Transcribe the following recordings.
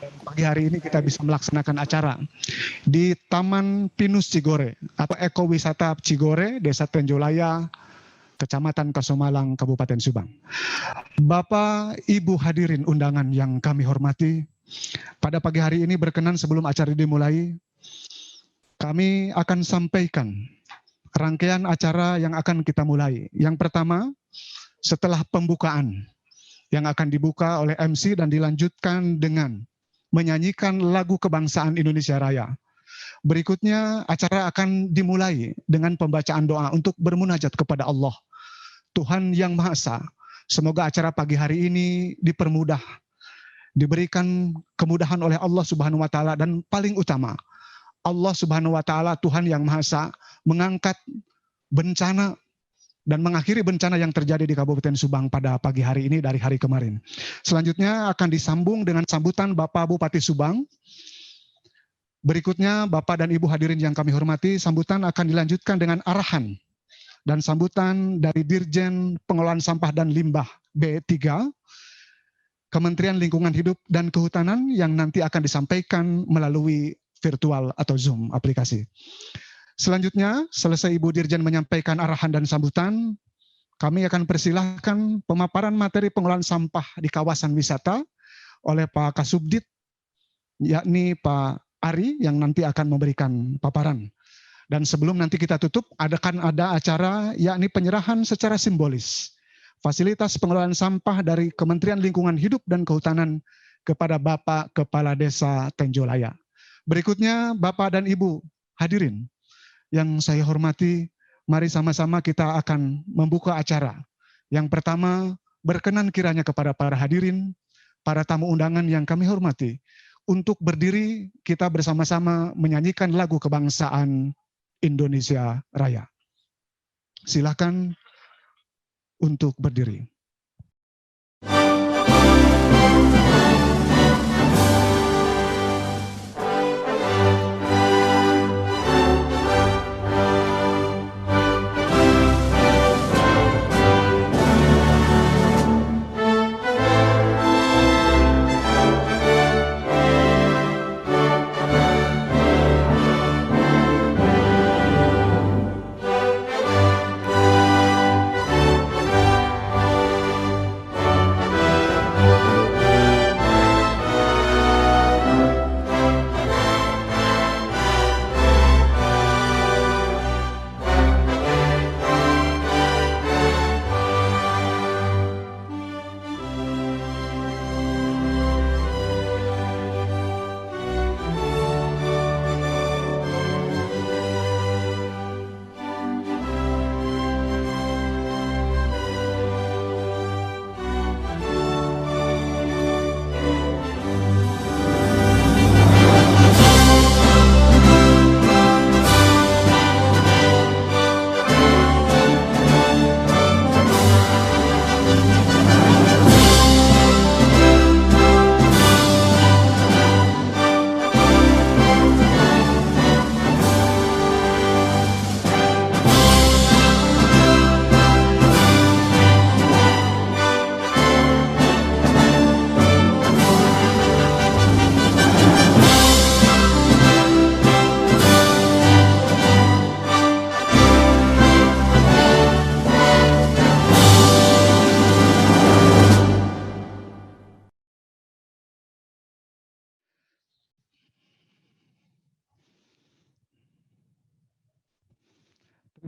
Pagi hari ini kita bisa melaksanakan acara di Taman Pinus Cigore atau Ekowisata Cigore, Desa Tenjolaya, Kecamatan Kasomalang, Kabupaten Subang. Bapak, Ibu hadirin undangan yang kami hormati, pada pagi hari ini berkenan sebelum acara dimulai, kami akan sampaikan rangkaian acara yang akan kita mulai. Yang pertama, setelah pembukaan yang akan dibuka oleh MC dan dilanjutkan dengan menyanyikan lagu kebangsaan Indonesia Raya. Berikutnya acara akan dimulai dengan pembacaan doa untuk bermunajat kepada Allah, Tuhan yang Maha Esa. Semoga acara pagi hari ini dipermudah, diberikan kemudahan oleh Allah Subhanahu wa taala, dan paling utama Allah Subhanahu wa taala, Tuhan yang Maha Esa, mengangkat bencana dan mengakhiri bencana yang terjadi di Kabupaten Subang pada pagi hari ini dari hari kemarin. Selanjutnya akan disambung dengan sambutan Bapak Bupati Subang. Berikutnya Bapak dan Ibu hadirin yang kami hormati, sambutan akan dilanjutkan dengan arahan dan sambutan dari Dirjen Pengelolaan Sampah dan Limbah B3, Kementerian Lingkungan Hidup dan Kehutanan, yang nanti akan disampaikan melalui virtual atau Zoom aplikasi. Selanjutnya, selesai Ibu Dirjen menyampaikan arahan dan sambutan, kami akan persilahkan pemaparan materi pengelolaan sampah di kawasan wisata oleh Pak Kasubdit, yakni Pak Ari, yang nanti akan memberikan paparan. Dan sebelum nanti kita tutup, akan ada acara yakni penyerahan secara simbolis fasilitas pengelolaan sampah dari Kementerian Lingkungan Hidup dan Kehutanan kepada Bapak Kepala Desa Tenjolaya. Berikutnya, Bapak dan Ibu hadirin yang saya hormati, mari sama-sama kita akan membuka acara. Yang pertama, berkenan kiranya kepada para hadirin, para tamu undangan yang kami hormati, untuk berdiri kita bersama-sama menyanyikan lagu kebangsaan Indonesia Raya. Silakan untuk berdiri.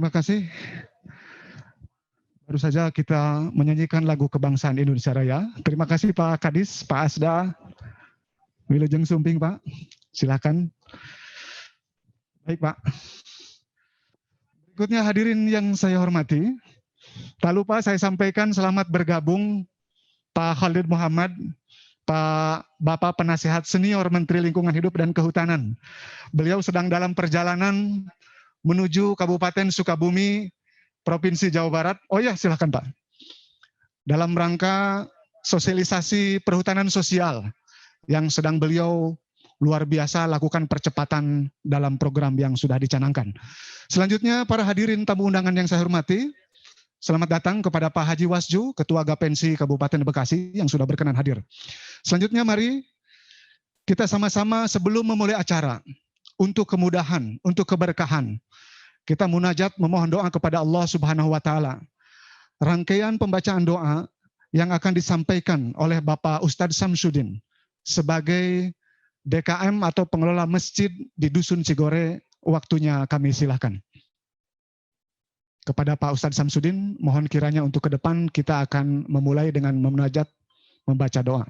Terima kasih. Baru saja kita menyanyikan lagu kebangsaan Indonesia Raya. Terima kasih Pak Kadis, Pak Asda, Wilujeng Sumping Pak. Silakan. Baik Pak. Berikutnya hadirin yang saya hormati, tak lupa saya sampaikan selamat bergabung Pak Khalid Muhammad, Pak Bapak Penasihat Senior Menteri Lingkungan Hidup dan Kehutanan. Beliau sedang dalam perjalanan menuju Kabupaten Sukabumi, Provinsi Jawa Barat. Oh ya, silakan Pak. Dalam rangka sosialisasi perhutanan sosial yang sedang beliau luar biasa lakukan percepatan dalam program yang sudah dicanangkan. Selanjutnya, para hadirin tamu undangan yang saya hormati, selamat datang kepada Pak Haji Wasju, Ketua Gapensi Kabupaten Bekasi yang sudah berkenan hadir. Selanjutnya, mari Kita sama-sama sebelum memulai acara, untuk kemudahan, untuk keberkahan, kita munajat memohon doa kepada Allah Subhanahu wa Ta'ala. Rangkaian pembacaan doa yang akan disampaikan oleh Bapak Ustadz Samsudin sebagai DKM atau pengelola masjid di Dusun Cigore, waktunya kami silakan. Kepada Pak Ustadz Samsudin, mohon kiranya untuk ke depan kita akan memulai dengan memunajat membaca doa.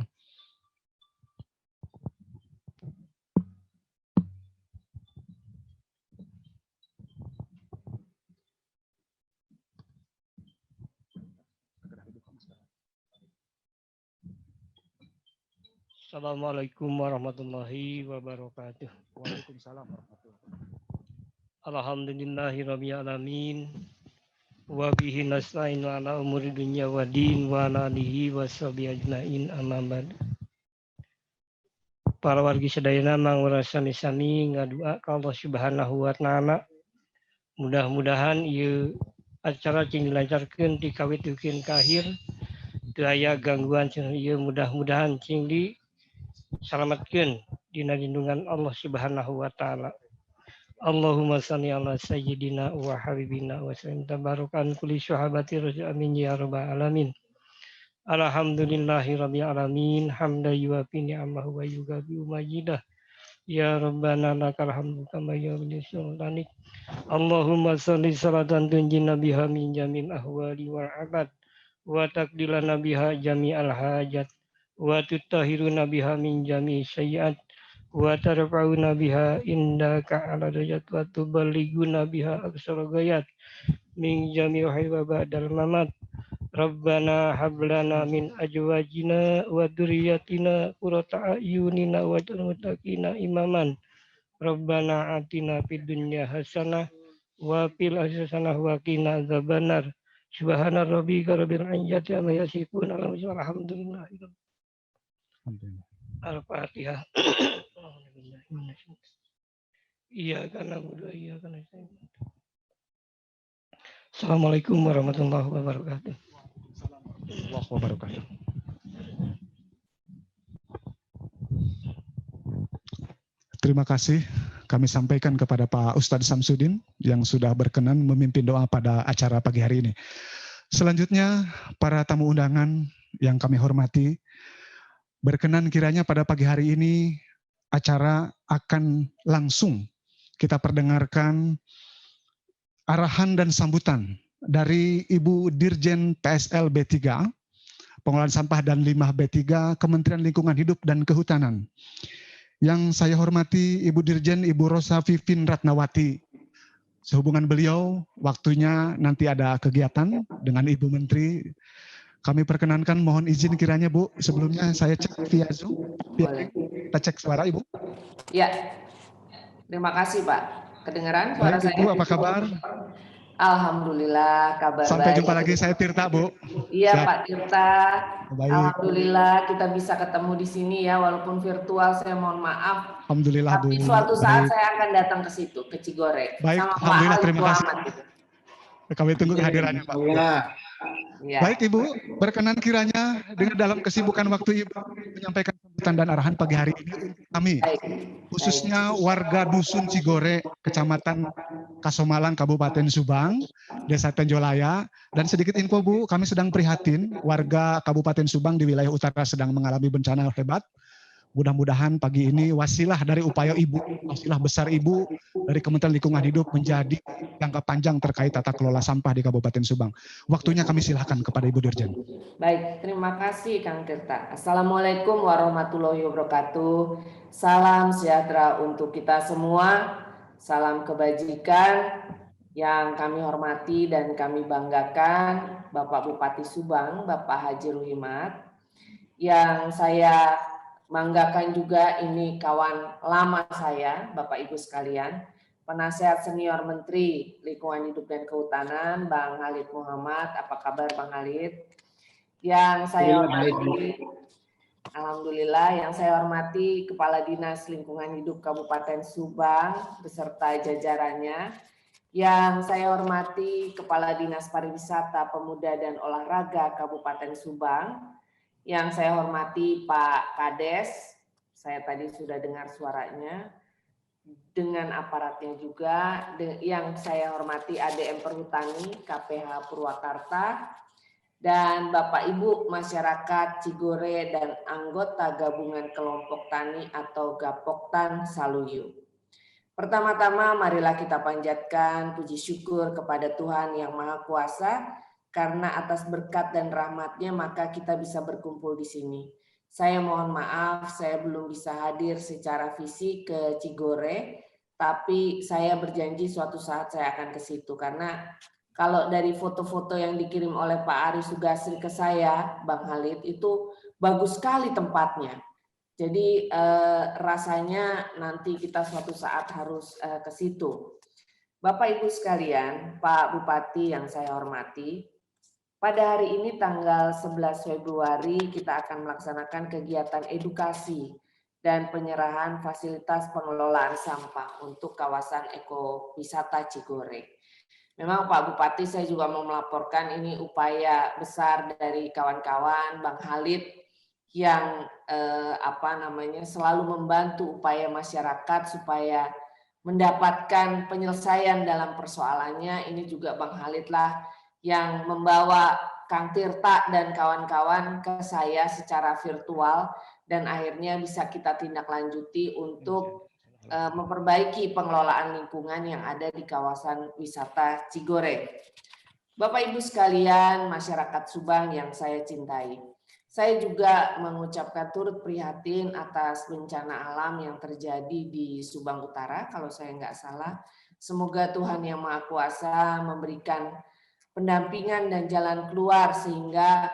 Assalamualaikum warahmatullahi wabarakatuh. Waalaikumsalam warahmatullahi wabarakatuh. Alhamdulillahirabbil alamin. Wa bihi nasta'inu ala umuri dunya waddin wa ala alihi washabihi ajmain amma ba'd. Para wargi sadayana mangurasani sami ngadua ka Allah Subhanahu wa Ta'ala. Mudah-mudahan ieu acara cing dilancarkeun dikawitukeun ka akhir. Teu aya gangguan cenah ieu mudah-mudahan cing di salamatkeun dina lindungan Allah Subhanahu wa Ta'ala. Allahumma salli ala sayyidina wa habibina wa sallim tabarakan kulli syuhabati raja amin ya rabbal alamin. Alhamdulillahi rabbil alamin hamda yuwafi ni'amahu wa yugabi majidah. Ya rabbana lakal hamdu kama yawli sultanik. Allahumma salli salatan tunjina biha min jamil ahwali wal abad wa taqdilana biha jami'al hajat wa tutahhiruna biha min jami' sayyi'at wa tarfa'una biha indaka ala darajat wa tuballighuna biha aqsal ghayat min jami' wa ba'dal mamat. Rabbana hablana min azwajina wa dzurriyyatina qurrata a'yunina waj'alna muttaqina imaman. Rabbana atina fid dunya hasanah wa fil akhirati hasanah wa qina adzabannar. Subhana rabbika rabbil izzati amma yasifun alhamdulillah. Al-Fatihah. Iya karena mudah iya karena saya. Assalamualaikum warahmatullahi wabarakatuh. Warahmatullahi wabarakatuh. Terima kasih kami sampaikan kepada Pak Ustadz Samsudin yang sudah berkenan memimpin doa pada acara pagi hari ini. Selanjutnya para tamu undangan yang kami hormati, berkenan kiranya pada pagi hari ini acara akan langsung kita perdengarkan arahan dan sambutan dari Ibu Dirjen PSL B3, Pengelolaan Sampah dan Limbah B3, Kementerian Lingkungan Hidup dan Kehutanan. Yang saya hormati Ibu Dirjen Ibu Rosa Vivin Ratnawati. Sehubungan beliau, waktunya nanti ada kegiatan dengan Ibu Menteri. Kami perkenankan, mohon izin kiranya Bu, sebelumnya saya cek via Zoom. Kita cek suara Ibu. Ya, terima kasih Pak. Kedengaran suara baik, saya? Ibu, apa kabar? Alhamdulillah, kabar Sampai baik. Jumpa lagi, saya Tirta Bu. Iya Sehat. Pak Tirta. Baik. Alhamdulillah kita bisa ketemu di sini ya, walaupun virtual, saya mohon maaf. Alhamdulillah Tapi Bu. suatu saat Baik. saya akan datang ke situ, ke Cigore. Baik, sama alhamdulillah, Pak Halid terima kasih. Muhammad. Kami tunggu kehadirannya Pak. Ya. Baik Ibu, berkenan kiranya dengan dalam kesibukan waktu Ibu menyampaikan sambutan dan arahan pagi hari ini untuk kami, khususnya warga Dusun Cigore, Kecamatan Kasomalang, Kabupaten Subang, Desa Tenjolaya. Dan sedikit info Bu, kami sedang prihatin warga Kabupaten Subang di wilayah utara sedang mengalami bencana hebat. Mudah-mudahan pagi ini wasilah dari upaya Ibu, wasilah besar Ibu dari Kementerian Lingkungan Hidup menjadi jangka panjang terkait tata kelola sampah di Kabupaten Subang. Waktunya kami silahkan kepada Ibu Dirjen. Baik, terima kasih Kang Tirta. Assalamualaikum warahmatullahi wabarakatuh. Salam sejahtera untuk kita semua. Salam kebajikan yang kami hormati dan kami banggakan Bapak Bupati Subang, Bapak Haji Ruhimat. Yang saya banggakan juga ini kawan lama saya, Bapak Ibu sekalian, Penasehat Senior Menteri Lingkungan Hidup dan Kehutanan, Bang Halid Muhammad. Apa kabar Bang Halid? Yang saya hormati, alhamdulillah, yang saya hormati Kepala Dinas Lingkungan Hidup Kabupaten Subang beserta jajarannya. Yang saya hormati Kepala Dinas Pariwisata, Pemuda dan Olahraga Kabupaten Subang. Yang saya hormati Pak Kades saya tadi sudah dengar suaranya, dengan aparatnya juga, yang saya hormati ADM Perhutani KPH Purwakarta, dan Bapak Ibu masyarakat Cigore dan anggota gabungan kelompok tani atau Gapoktan Saluyu. Pertama-tama marilah kita panjatkan puji syukur kepada Tuhan Yang Maha Kuasa, karena atas berkat dan rahmat-Nya maka kita bisa berkumpul di sini. Saya mohon maaf, saya belum bisa hadir secara fisik ke Cigore, tapi saya berjanji suatu saat saya akan ke situ, karena kalau dari foto-foto yang dikirim oleh Pak Ari Sugasri ke saya, Bang Halid, itu bagus sekali tempatnya. Jadi rasanya nanti kita suatu saat harus ke situ. Bapak Ibu sekalian, Pak Bupati yang saya hormati, pada hari ini tanggal 11 Februari kita akan melaksanakan kegiatan edukasi dan penyerahan fasilitas pengelolaan sampah untuk kawasan ekowisata Cigore. Memang Pak Bupati, saya juga mau melaporkan ini upaya besar dari kawan-kawan Bang Halid yang selalu membantu upaya masyarakat supaya mendapatkan penyelesaian dalam persoalannya. Ini juga Bang Halid lah yang membawa Kang Tirta dan kawan-kawan ke saya secara virtual, dan akhirnya bisa kita tindak lanjuti untuk memperbaiki pengelolaan lingkungan yang ada di kawasan wisata Cigore. Bapak Ibu sekalian, masyarakat Subang yang saya cintai, saya juga mengucapkan turut prihatin atas bencana alam yang terjadi di Subang Utara, kalau saya nggak salah. Semoga Tuhan Yang Maha Kuasa memberikan pendampingan dan jalan keluar sehingga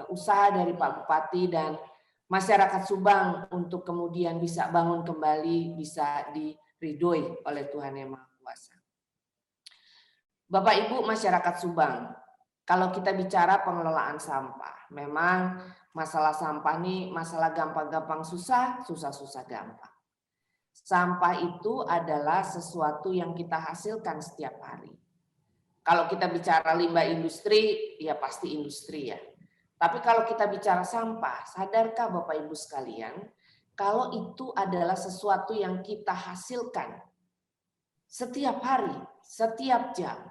usaha dari Pak Bupati dan masyarakat Subang untuk kemudian bisa bangun kembali, bisa diridhoi oleh Tuhan Yang Maha Kuasa. Bapak Ibu masyarakat Subang, kalau kita bicara pengelolaan sampah, memang masalah sampah ini masalah gampang-gampang susah, susah-susah gampang. Sampah itu adalah sesuatu yang kita hasilkan setiap hari. Kalau kita bicara limbah industri, ya pasti industri ya. Tapi kalau kita bicara sampah, sadarkah Bapak Ibu sekalian, kalau itu adalah sesuatu yang kita hasilkan setiap hari, setiap jam.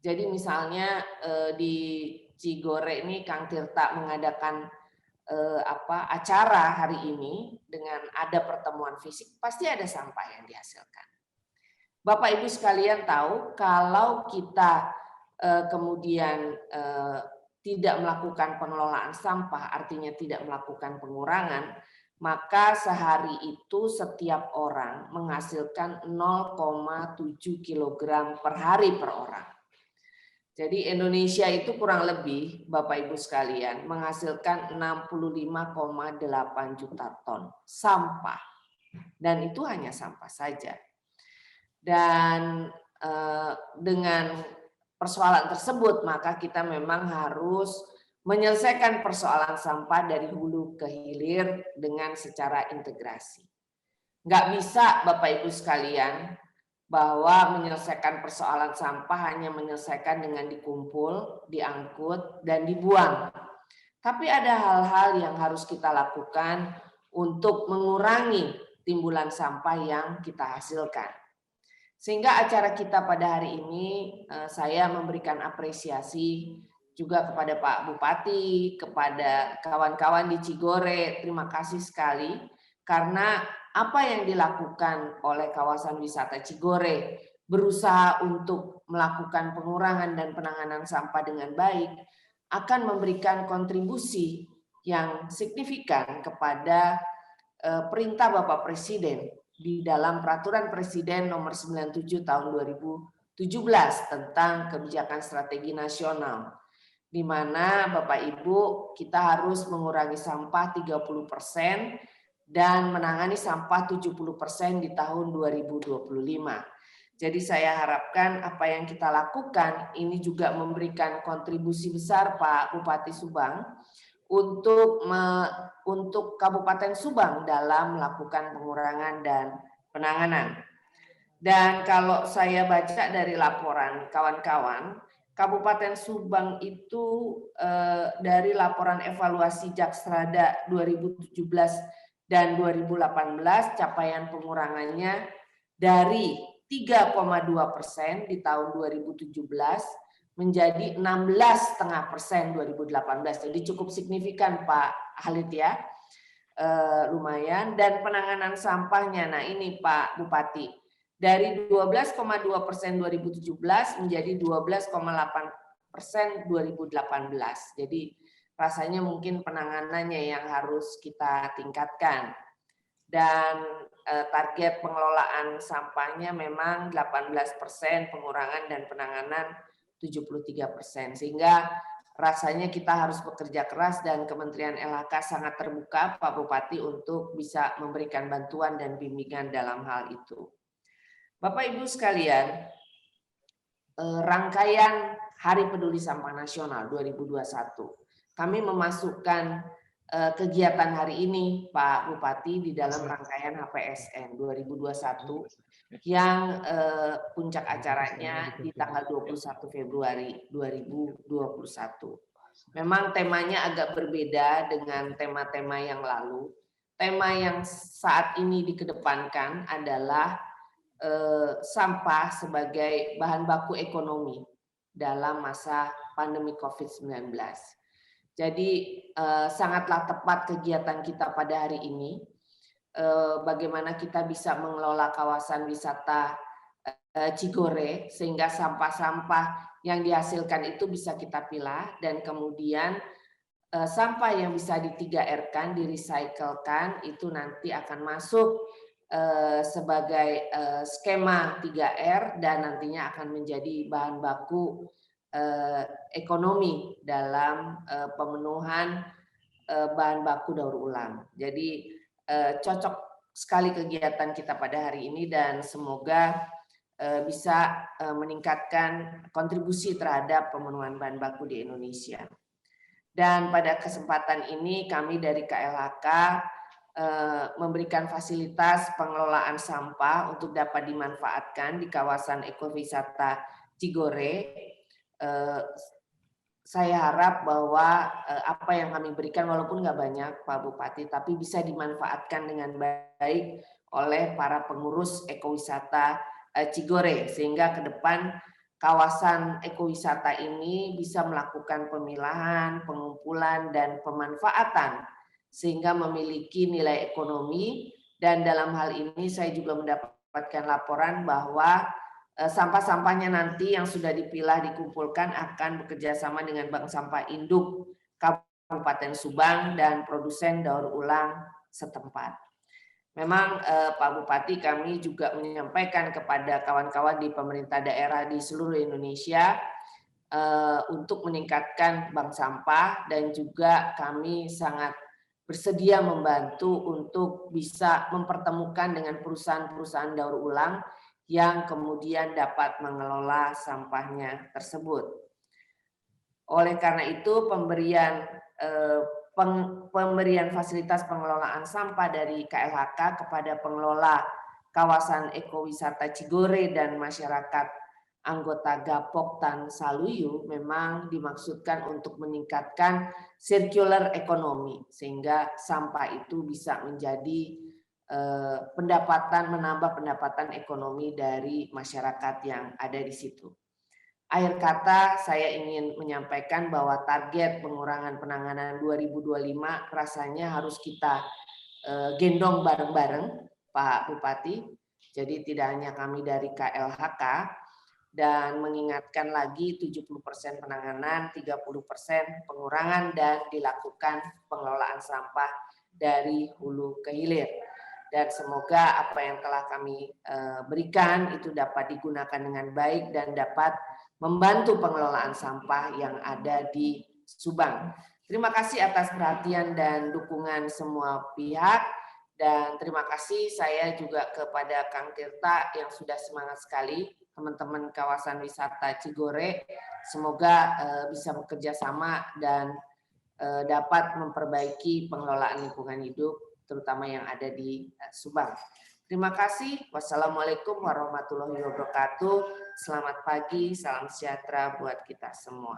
Jadi misalnya di Cigore ini Kang Tirta mengadakan acara hari ini dengan ada pertemuan fisik, pasti ada sampah yang dihasilkan. Bapak Ibu sekalian tahu kalau kita kemudian tidak melakukan pengelolaan sampah, artinya tidak melakukan pengurangan, maka sehari itu setiap orang menghasilkan 0,7 kg per hari per orang. Jadi Indonesia itu kurang lebih, Bapak Ibu sekalian, menghasilkan 65,8 juta ton sampah. Dan itu hanya sampah saja. Dan dengan persoalan tersebut, maka kita memang harus menyelesaikan persoalan sampah dari hulu ke hilir dengan secara integrasi. Nggak bisa Bapak Ibu sekalian bahwa menyelesaikan persoalan sampah hanya menyelesaikan dengan dikumpul, diangkut, dan dibuang. Tapi ada hal-hal yang harus kita lakukan untuk mengurangi timbulan sampah yang kita hasilkan. Sehingga acara kita pada hari ini saya memberikan apresiasi juga kepada Pak Bupati, kepada kawan-kawan di Cigore. Terima kasih sekali karena apa yang dilakukan oleh kawasan wisata Cigore berusaha untuk melakukan pengurangan dan penanganan sampah dengan baik akan memberikan kontribusi yang signifikan kepada perintah Bapak Presiden di dalam Peraturan Presiden Nomor 97 Tahun 2017 tentang kebijakan strategi nasional, di mana Bapak Ibu kita harus mengurangi sampah 30% dan menangani sampah 70% di tahun 2025. Jadi saya harapkan apa yang kita lakukan ini juga memberikan kontribusi besar Pak Bupati Subang untuk Kabupaten Subang dalam melakukan pengurangan dan penanganan. Dan kalau saya baca dari laporan kawan-kawan, Kabupaten Subang itu dari laporan evaluasi Jakstrada 2017 Dan 2018 capaian pengurangannya dari 3,2% di tahun 2017 menjadi 16,5% 2018. Jadi cukup signifikan Pak Halid ya, lumayan. Dan penanganan sampahnya, nah ini Pak Bupati, dari 12,2% 2017 menjadi 12,8% 2018. Jadi rasanya mungkin penanganannya yang harus kita tingkatkan. Dan target pengelolaan sampahnya memang 18%, pengurangan dan penanganan 73%. Sehingga rasanya kita harus bekerja keras dan Kementerian LHK sangat terbuka Pak Bupati untuk bisa memberikan bantuan dan bimbingan dalam hal itu. Bapak Ibu sekalian, rangkaian Hari Peduli Sampah Nasional 2021, kami memasukkan kegiatan hari ini Pak Bupati di dalam rangkaian HPSN 2021 yang puncak acaranya di tanggal 21 Februari 2021. Memang temanya agak berbeda dengan tema-tema yang lalu. Tema yang saat ini dikedepankan adalah sampah sebagai bahan baku ekonomi dalam masa pandemi COVID-19. Jadi sangatlah tepat kegiatan kita pada hari ini. Bagaimana kita bisa mengelola kawasan wisata Cigore sehingga sampah-sampah yang dihasilkan itu bisa kita pilah dan kemudian sampah yang bisa di 3R-kan, di-recycle-kan itu nanti akan masuk sebagai skema 3R dan nantinya akan menjadi bahan baku ekonomi dalam pemenuhan bahan baku daur ulang. Jadi cocok sekali kegiatan kita pada hari ini dan semoga bisa meningkatkan kontribusi terhadap pemenuhan bahan baku di Indonesia. Dan pada kesempatan ini kami dari KLHK memberikan fasilitas pengelolaan sampah untuk dapat dimanfaatkan di kawasan ekowisata Cigore. Saya harap bahwa apa yang kami berikan walaupun nggak banyak Pak Bupati, tapi bisa dimanfaatkan dengan baik oleh para pengurus ekowisata Cigore sehingga ke depan kawasan ekowisata ini bisa melakukan pemilahan, pengumpulan dan pemanfaatan sehingga memiliki nilai ekonomi. Dan dalam hal ini saya juga mendapatkan laporan bahwa sampah-sampahnya nanti yang sudah dipilah dikumpulkan akan bekerja sama dengan Bank Sampah Induk Kabupaten Subang dan produsen daur ulang setempat. Memang Pak Bupati kami juga menyampaikan kepada kawan-kawan di pemerintah daerah di seluruh Indonesia untuk meningkatkan bank sampah dan juga kami sangat bersedia membantu untuk bisa mempertemukan dengan perusahaan-perusahaan daur ulang yang kemudian dapat mengelola sampahnya tersebut. Oleh karena itu pemberian fasilitas pengelolaan sampah dari KLHK kepada pengelola kawasan ekowisata Cigore dan masyarakat anggota Gapok Tan Saluyu memang dimaksudkan untuk meningkatkan circular economy sehingga sampah itu bisa menjadi menambah pendapatan ekonomi dari masyarakat yang ada di situ. Akhir kata saya ingin menyampaikan bahwa target pengurangan penanganan 2025 rasanya harus kita gendong bareng-bareng Pak Bupati. Jadi tidak hanya kami dari KLHK dan mengingatkan lagi 70% penanganan, 30% pengurangan dan dilakukan pengelolaan sampah dari hulu ke hilir. Dan semoga apa yang telah kami berikan itu dapat digunakan dengan baik dan dapat membantu pengelolaan sampah yang ada di Subang. Terima kasih atas perhatian dan dukungan semua pihak. Dan terima kasih saya juga kepada Kang Tirta yang sudah semangat sekali, teman-teman kawasan wisata Cigore. Semoga bisa bekerja sama dan dapat memperbaiki pengelolaan lingkungan hidup terutama yang ada di Subang. Terima kasih. Wassalamualaikum warahmatullahi wabarakatuh. Selamat pagi, salam sejahtera buat kita semua.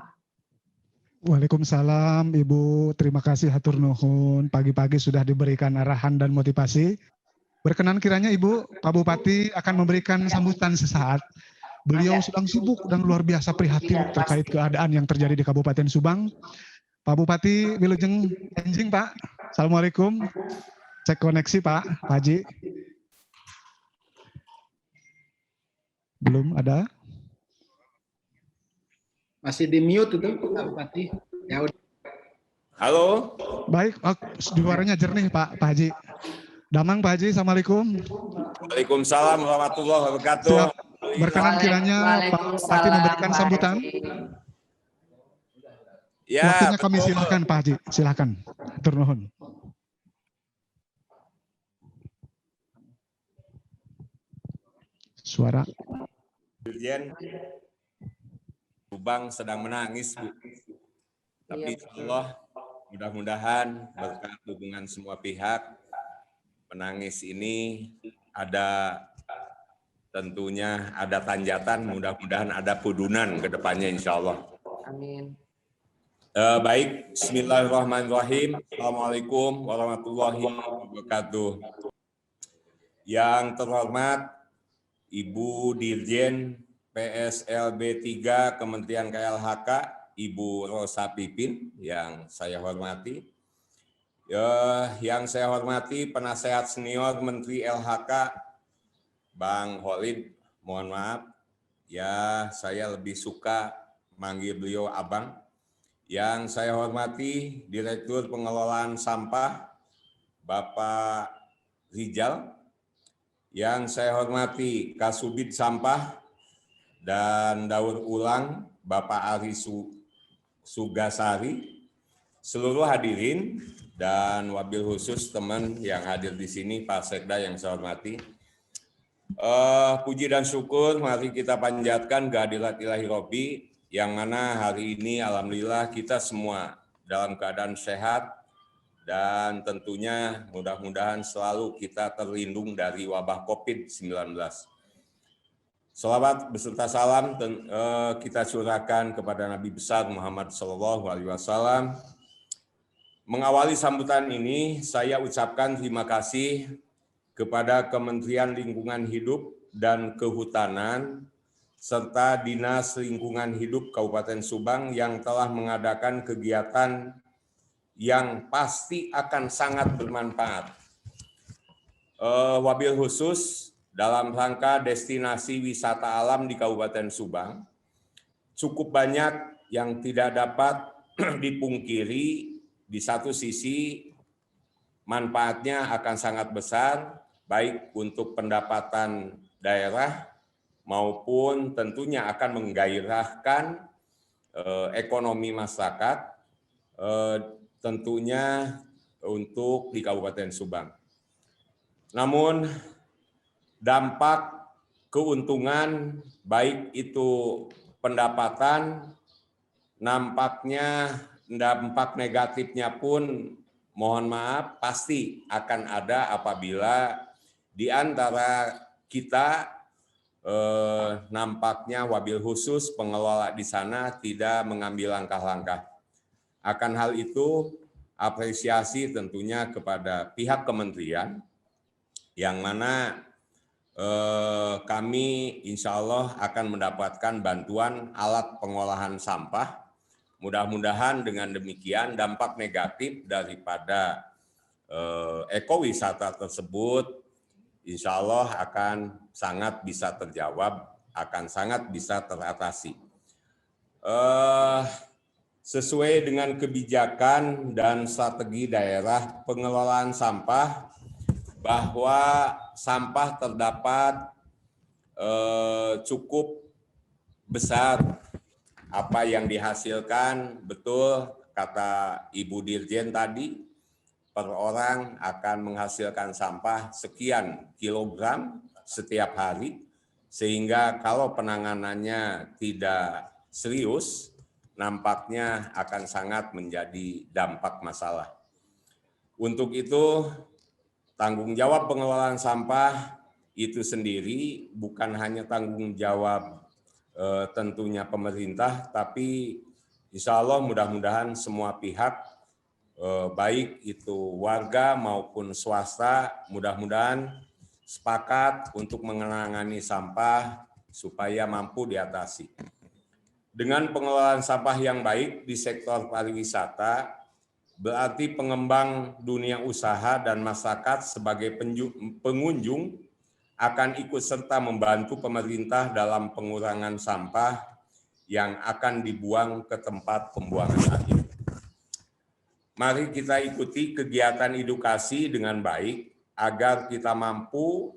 Waalaikumsalam Ibu, terima kasih hatur nuhun. Pagi-pagi sudah diberikan arahan dan motivasi. Berkenan kiranya Ibu, Pak Bupati akan memberikan sambutan sesaat. Beliau sedang sibuk dan luar biasa prihatin terkait keadaan yang terjadi di Kabupaten Subang. Pak Bupati, wilujeng enjing Pak. Assalamualaikum. Cek koneksi Pak Haji. Belum ada. Masih di mute itu Pak Bupati. Ya udah. Halo. Baik, suaranya jernih Pak Haji. Damang Pak Haji, Assalamualaikum. Waalaikumsalam warahmatullahi wabarakatuh. Siap. Berkenan kiranya Pak Bupati memberikan sambutan. Ya, waktunya kami betul. silakan Pak Haji, silakan. Hatur nuhun. Suara. Dirjen Subang sedang menangis, Bu. Tapi insya Allah mudah-mudahan berkat dukungan semua pihak, menangis ini ada tentunya ada tanjatan, mudah-mudahan ada pudunan ke depannya insya Allah. Amin. Baik, bismillahirrahmanirrahim. Assalamualaikum warahmatullahi wabarakatuh. Yang terhormat Ibu Dirjen PSLB 3 Kementerian KLHK, Ibu Rosa Pipin, yang saya hormati. Yang saya hormati Penasehat Senior Menteri LHK, Bang Holid, mohon maaf, ya saya lebih suka manggil beliau Abang. Yang saya hormati Direktur Pengelolaan Sampah, Bapak Rijal. Yang saya hormati Kasubid Sampah dan Daur Ulang, Bapak Ari Sugasari, seluruh hadirin, dan wabil khusus teman yang hadir di sini, Pak Sekda yang saya hormati. Puji dan syukur mari kita panjatkan kehadirat Ilahi Robbi, yang mana hari ini alhamdulillah kita semua dalam keadaan sehat, dan tentunya mudah-mudahan selalu kita terlindung dari wabah COVID-19. Salawat beserta salam kita curahkan kepada Nabi besar Muhammad SAW. Mengawali sambutan ini, saya ucapkan terima kasih kepada Kementerian Lingkungan Hidup dan Kehutanan serta Dinas Lingkungan Hidup Kabupaten Subang yang telah mengadakan kegiatan yang pasti akan sangat bermanfaat. Wabil khusus dalam rangka destinasi wisata alam di Kabupaten Subang, cukup banyak yang tidak dapat dipungkiri. Di satu sisi manfaatnya akan sangat besar, baik untuk pendapatan daerah maupun tentunya akan menggairahkan ekonomi masyarakat, tentunya untuk di Kabupaten Subang. Namun dampak keuntungan baik itu pendapatan, nampaknya dampak negatifnya pun mohon maaf pasti akan ada apabila di antara kita nampaknya wabil khusus pengelola di sana tidak mengambil langkah-langkah. Akan hal itu apresiasi tentunya kepada pihak kementerian yang mana kami insya Allah akan mendapatkan bantuan alat pengolahan sampah. Mudah-mudahan dengan demikian dampak negatif daripada ekowisata tersebut insya Allah akan sangat bisa terjawab, akan sangat bisa teratasi. Sesuai dengan kebijakan dan strategi daerah pengelolaan sampah, bahwa sampah terdapat cukup besar apa yang dihasilkan, betul kata Ibu Dirjen tadi, per orang akan menghasilkan sampah sekian kilogram setiap hari, sehingga kalau penanganannya tidak serius, nampaknya akan sangat menjadi dampak masalah. Untuk itu, tanggung jawab pengelolaan sampah itu sendiri bukan hanya tanggung jawab tentunya pemerintah, tapi Insya Allah mudah-mudahan semua pihak, baik itu warga maupun swasta, mudah-mudahan sepakat untuk menangani sampah supaya mampu diatasi. Dengan pengelolaan sampah yang baik di sektor pariwisata, berarti pengembang dunia usaha dan masyarakat sebagai pengunjung akan ikut serta membantu pemerintah dalam pengurangan sampah yang akan dibuang ke tempat pembuangan akhir. Mari kita ikuti kegiatan edukasi dengan baik agar kita mampu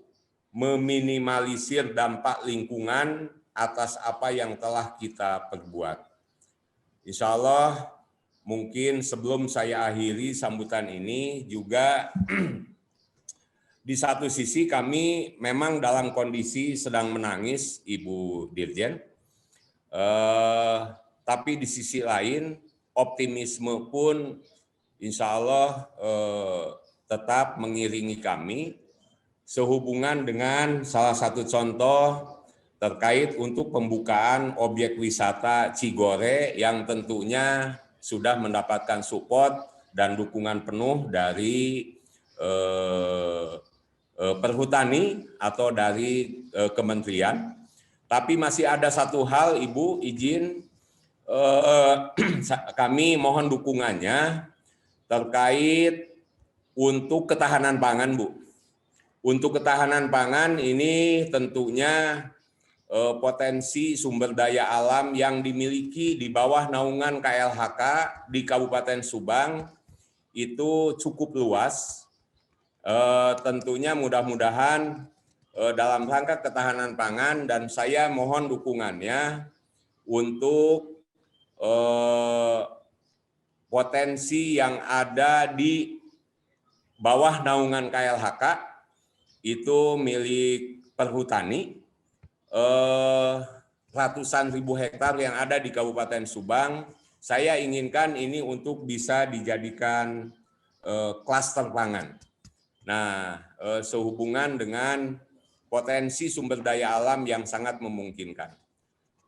meminimalisir dampak lingkungan atas apa yang telah kita perbuat. Insya Allah, mungkin sebelum saya akhiri sambutan ini juga di satu sisi kami memang dalam kondisi sedang menangis, Ibu Dirjen, tapi di sisi lain optimisme pun insya Allah tetap mengiringi kami sehubungan dengan salah satu contoh terkait untuk pembukaan objek wisata Cigore yang tentunya sudah mendapatkan support dan dukungan penuh dari Perhutani atau dari kementerian. Tapi masih ada satu hal, Ibu, izin kami mohon dukungannya terkait untuk ketahanan pangan, Bu. Untuk ketahanan pangan ini tentunya potensi sumber daya alam yang dimiliki di bawah naungan KLHK di Kabupaten Subang itu cukup luas. Tentunya mudah-mudahan dalam rangka ketahanan pangan dan saya mohon dukungannya untuk potensi yang ada di bawah naungan KLHK itu milik Perhutani, ratusan ribu hektar yang ada di Kabupaten Subang. Saya inginkan ini untuk bisa dijadikan klaster pangan. Nah, sehubungan dengan potensi sumber daya alam yang sangat memungkinkan.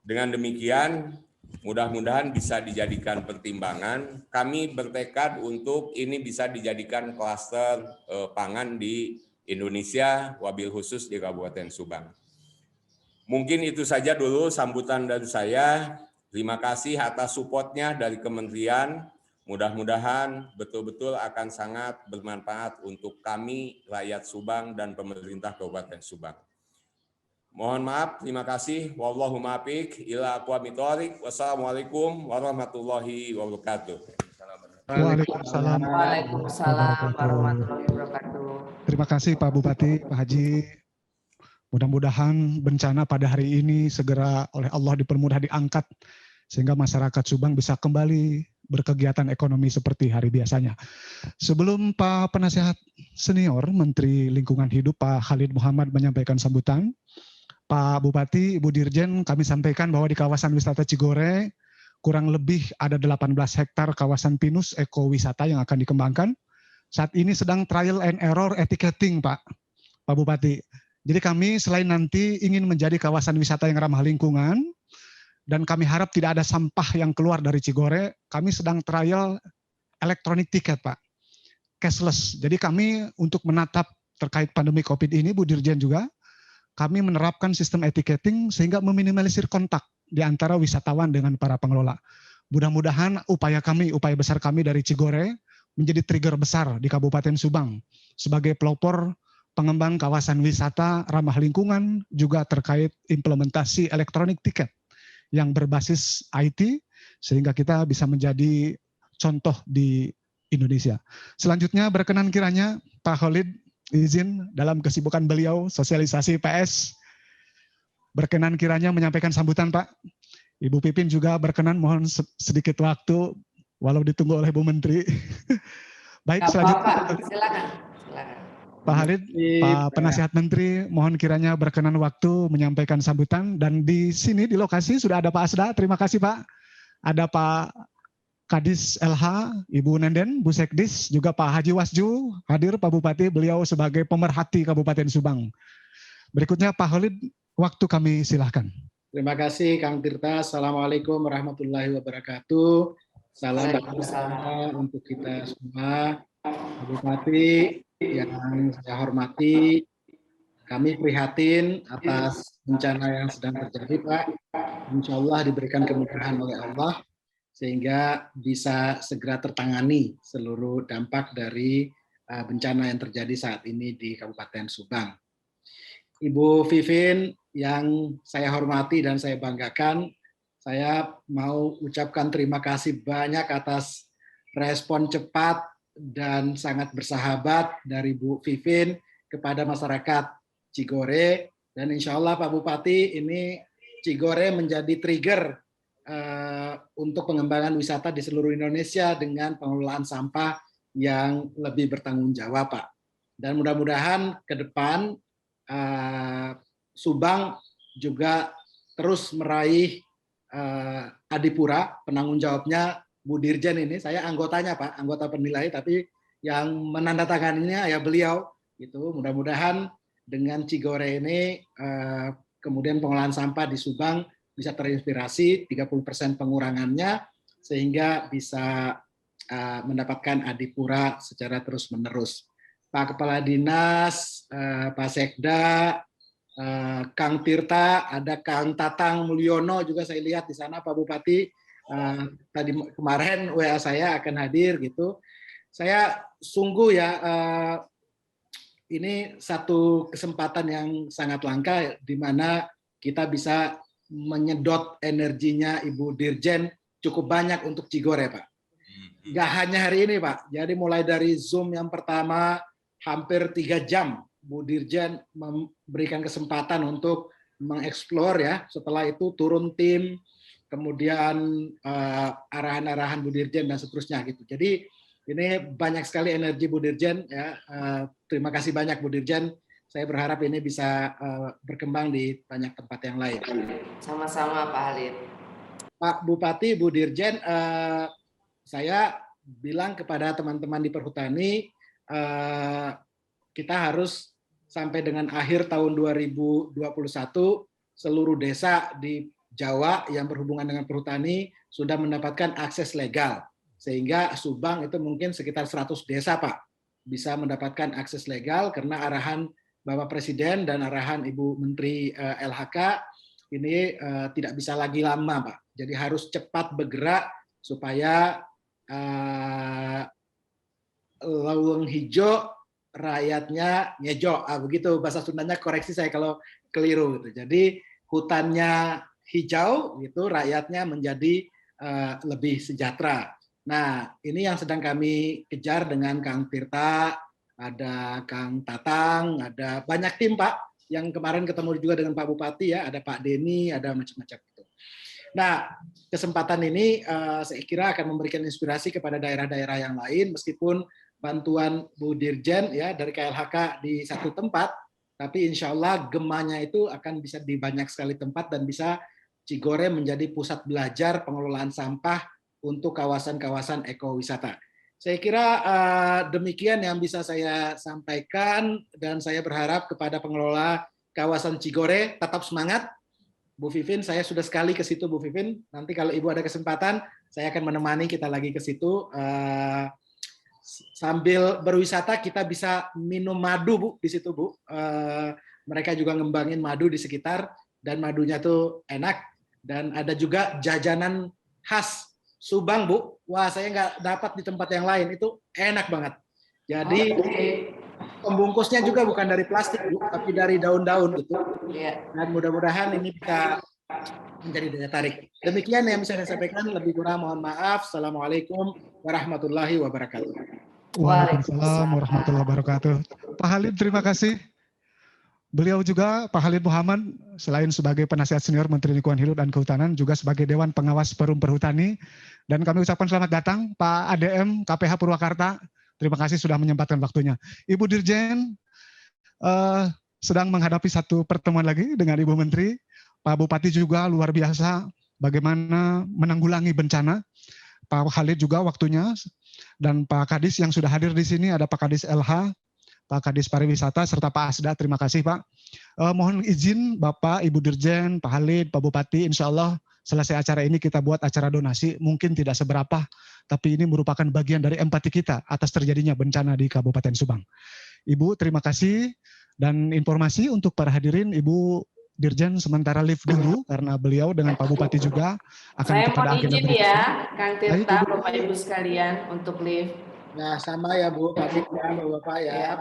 Dengan demikian, mudah-mudahan bisa dijadikan pertimbangan. Kami bertekad untuk ini bisa dijadikan klaster pangan di Indonesia, wabil khusus di Kabupaten Subang. Mungkin itu saja dulu sambutan dari saya. Terima kasih atas supportnya dari kementerian. Mudah-mudahan betul-betul akan sangat bermanfaat untuk kami, rakyat Subang dan pemerintah Kabupaten Subang. Mohon maaf, terima kasih. Wallahu muwaffiq ila aqwamit thoriq. Wassalamualaikum warahmatullahi wabarakatuh. Waalaikumsalam. Waalaikumsalam warahmatullahi wabarakatuh. Terima kasih Pak Bupati, Pak Haji. Mudah-mudahan bencana pada hari ini segera oleh Allah dipermudah diangkat sehingga masyarakat Subang bisa kembali berkegiatan ekonomi seperti hari biasanya. Sebelum Pak Penasihat Senior Menteri Lingkungan Hidup Pak Khalid Muhammad menyampaikan sambutan, Pak Bupati, Ibu Dirjen, kami sampaikan bahwa di kawasan wisata Cigore kurang lebih ada 18 hektar kawasan pinus ekowisata yang akan dikembangkan. Saat ini sedang trial and error etiqueting, Pak Bupati. Jadi kami selain nanti ingin menjadi kawasan wisata yang ramah lingkungan, dan kami harap tidak ada sampah yang keluar dari Cigore, kami sedang trial elektronik tiket, Pak. Cashless. Jadi kami untuk menatap terkait pandemi COVID ini, Bu Dirjen juga, kami menerapkan sistem etiqueting sehingga meminimalisir kontak di antara wisatawan dengan para pengelola. Mudah-mudahan upaya besar kami dari Cigore menjadi trigger besar di Kabupaten Subang sebagai pelopor pengembang kawasan wisata ramah lingkungan, juga terkait implementasi elektronik tiket yang berbasis IT, sehingga kita bisa menjadi contoh di Indonesia. Selanjutnya berkenan kiranya Pak Khalid izin dalam kesibukan beliau sosialisasi PS, berkenan kiranya menyampaikan sambutan, Pak. Ibu Pipin juga berkenan mohon sedikit waktu, walau ditunggu oleh Bu Menteri. Baik, selanjutnya. Silakan. Pak Khalid, Pak Penasihat Menteri, mohon kiranya berkenan waktu menyampaikan sambutan. Dan di sini, di lokasi, sudah ada Pak Asda. Terima kasih, Pak. Ada Pak Kadis LH, Ibu Nenden, Bu Sekdis, juga Pak Haji Wasju, hadir Pak Bupati, beliau sebagai pemerhati Kabupaten Subang. Berikutnya Pak Khalid, waktu kami silahkan. Terima kasih Kang Tirta. Assalamualaikum warahmatullahi wabarakatuh. Salam Waalaikumsalam. untuk kita semua. Bupati yang saya hormati, kami prihatin atas bencana yang sedang terjadi, Pak. Insya Allah diberikan kemudahan oleh Allah sehingga bisa segera tertangani seluruh dampak dari bencana yang terjadi saat ini di Kabupaten Subang. Ibu Vivin yang saya hormati dan saya banggakan, saya mau ucapkan terima kasih banyak atas respon cepat dan sangat bersahabat dari Bu Vivin kepada masyarakat Cigore, dan insya Allah Pak Bupati, ini Cigore menjadi trigger untuk pengembangan wisata di seluruh Indonesia dengan pengelolaan sampah yang lebih bertanggung jawab, Pak. Dan mudah-mudahan ke depan Subang juga terus meraih adipura, penanggung jawabnya Bu Dirjen ini, saya anggotanya Pak, anggota penilai, tapi yang menandatanganinya ya beliau. Itu mudah-mudahan dengan Cigore ini kemudian pengolahan sampah di Subang bisa terinspirasi 30% pengurangannya sehingga bisa mendapatkan adipura secara terus-menerus. Pak Kepala Dinas, Pak Sekda, Kang Tirta, ada Kang Tatang Mulyono juga saya lihat di sana Pak Bupati. Tadi kemarin WA saya akan hadir gitu. Saya sungguh ya ini satu kesempatan yang sangat langka di mana kita bisa menyedot energinya Ibu Dirjen cukup banyak untuk Cigore, Pak. Nggak hanya hari ini, Pak. Jadi mulai dari Zoom yang pertama hampir 3 jam Bu Dirjen memberikan kesempatan untuk mengeksplor ya. Setelah itu turun tim, kemudian arahan-arahan Bu Dirjen dan seterusnya gitu. Jadi ini banyak sekali energi Bu Dirjen ya. Terima kasih banyak Bu Dirjen. Saya berharap ini bisa berkembang di banyak tempat yang lain. Sama-sama Pak Halid. Pak Bupati, Bu Dirjen, saya bilang kepada teman-teman di Perhutani, kita harus sampai dengan akhir tahun 2021 seluruh desa di Jawa yang berhubungan dengan perhutani sudah mendapatkan akses legal, sehingga Subang itu mungkin sekitar 100 desa Pak bisa mendapatkan akses legal karena arahan Bapak Presiden dan arahan Ibu Menteri LHK ini tidak bisa lagi lama Pak, jadi harus cepat bergerak supaya lawang hijau rakyatnya ngejo, begitu bahasa Sundanya, koreksi saya kalau keliru gitu. Jadi hutannya hijau gitu, rakyatnya menjadi lebih sejahtera. Nah, ini yang sedang kami kejar dengan Kang Tirta, ada Kang Tatang, ada banyak tim Pak yang kemarin ketemu juga dengan Pak Bupati ya, ada Pak Denny, ada macam-macam gitu. Nah, kesempatan ini saya kira akan memberikan inspirasi kepada daerah-daerah yang lain, meskipun bantuan Bu Dirjen ya dari KLHK di satu tempat, tapi insya Allah gemanya itu akan bisa di banyak sekali tempat dan bisa Cigore menjadi pusat belajar pengelolaan sampah untuk kawasan-kawasan ekowisata. Saya kira demikian yang bisa saya sampaikan, dan saya berharap kepada pengelola kawasan Cigore tetap semangat. Bu Vivin, saya sudah sekali ke situ Bu Vivin. Nanti kalau Ibu ada kesempatan, saya akan menemani kita lagi ke situ. Sambil berwisata kita bisa minum madu Bu di situ Bu. Mereka juga ngembangin madu di sekitar dan madunya tuh enak, dan ada juga jajanan khas Subang Bu. Wah, saya nggak dapat di tempat yang lain, itu enak banget. Jadi pembungkusnya juga bukan dari plastik Bu, tapi dari daun-daun gitu. Dan mudah-mudahan ini bisa menjadi daya tarik. Demikian yang bisa saya sampaikan, lebih kurang mohon maaf. Assalamualaikum warahmatullahi wabarakatuh. Waalaikumsalam warahmatullahi wabarakatuh. Pak Halid, terima kasih. Beliau juga, Pak Halid Muhammad, selain sebagai penasihat senior Menteri Lingkungan Hidup dan Kehutanan, juga sebagai Dewan Pengawas Perum Perhutani. Dan kami ucapkan selamat datang Pak ADM KPH Purwakarta. Terima kasih sudah menyempatkan waktunya. Ibu Dirjen sedang menghadapi satu pertemuan lagi dengan Ibu Menteri. Pak Bupati juga luar biasa bagaimana menanggulangi bencana. Pak Halid juga waktunya, dan Pak Kadis yang sudah hadir di sini, ada Pak Kadis LH, Pak Kadis Pariwisata, serta Pak Asda. Terima kasih Pak. Mohon izin Bapak, Ibu Dirjen, Pak Halid, Pak Bupati, insya Allah selesai acara ini kita buat acara donasi, mungkin tidak seberapa, tapi ini merupakan bagian dari empati kita atas terjadinya bencana di Kabupaten Subang. Ibu, terima kasih. Dan informasi untuk para hadirin, Ibu Dirjen sementara live dulu, karena beliau dengan Pak Bupati juga akan Saya kepada mohon agenda izin berikutnya. ya, Kang Tirta, Baik, Ibu. Bapak Ibu sekalian, untuk live. Nah, sama ya Bu, Pak ya, Bapak ya. Ya.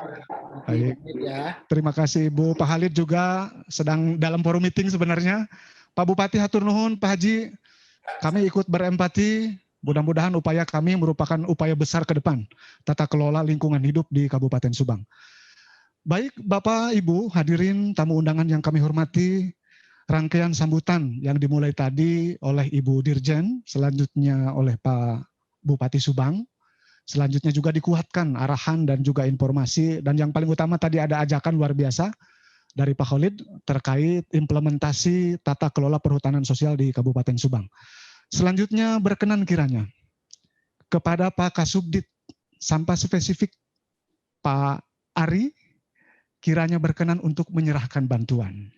Baik. Ya. Terima kasih Ibu. Pak Halid juga sedang dalam forum meeting sebenarnya. Pak Bupati hatur nuhun, Pak Haji, kami ikut berempati. Mudah-mudahan upaya kami merupakan upaya besar ke depan tata kelola lingkungan hidup di Kabupaten Subang. Baik Bapak, Ibu, hadirin tamu undangan yang kami hormati, rangkaian sambutan yang dimulai tadi oleh Ibu Dirjen, selanjutnya oleh Pak Bupati Subang, selanjutnya juga dikuatkan arahan dan juga informasi, dan yang paling utama tadi ada ajakan luar biasa dari Pak Khalid terkait implementasi tata kelola perhutanan sosial di Kabupaten Subang. Selanjutnya berkenan kiranya kepada Pak Kasubdit Sampah Spesifik Pak Ari, kiranya berkenan untuk menyerahkan bantuan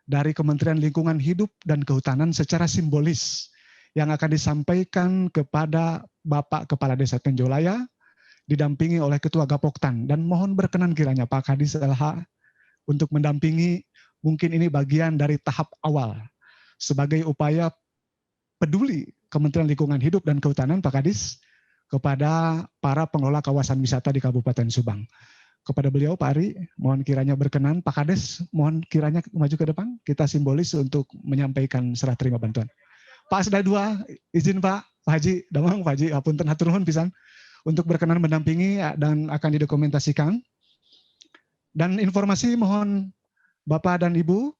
dari Kementerian Lingkungan Hidup dan Kehutanan secara simbolis yang akan disampaikan kepada Bapak Kepala Desa Tenjolaya didampingi oleh Ketua Gapoktan, dan mohon berkenan kiranya Pak Kadis LH untuk mendampingi. Mungkin ini bagian dari tahap awal sebagai upaya peduli Kementerian Lingkungan Hidup dan Kehutanan Pak Kadis kepada para pengelola kawasan wisata di Kabupaten Subang. Kepada beliau Pak Ari, mohon kiranya berkenan. Pak Kades, mohon kiranya maju ke depan. Kita simbolis untuk menyampaikan serah terima bantuan. Pak Asda 2, izin Pak Haji, damang Pak Haji, apunten hatur nuhun pisan untuk berkenan mendampingi dan akan didokumentasikan. Dan informasi mohon Bapak dan Ibu,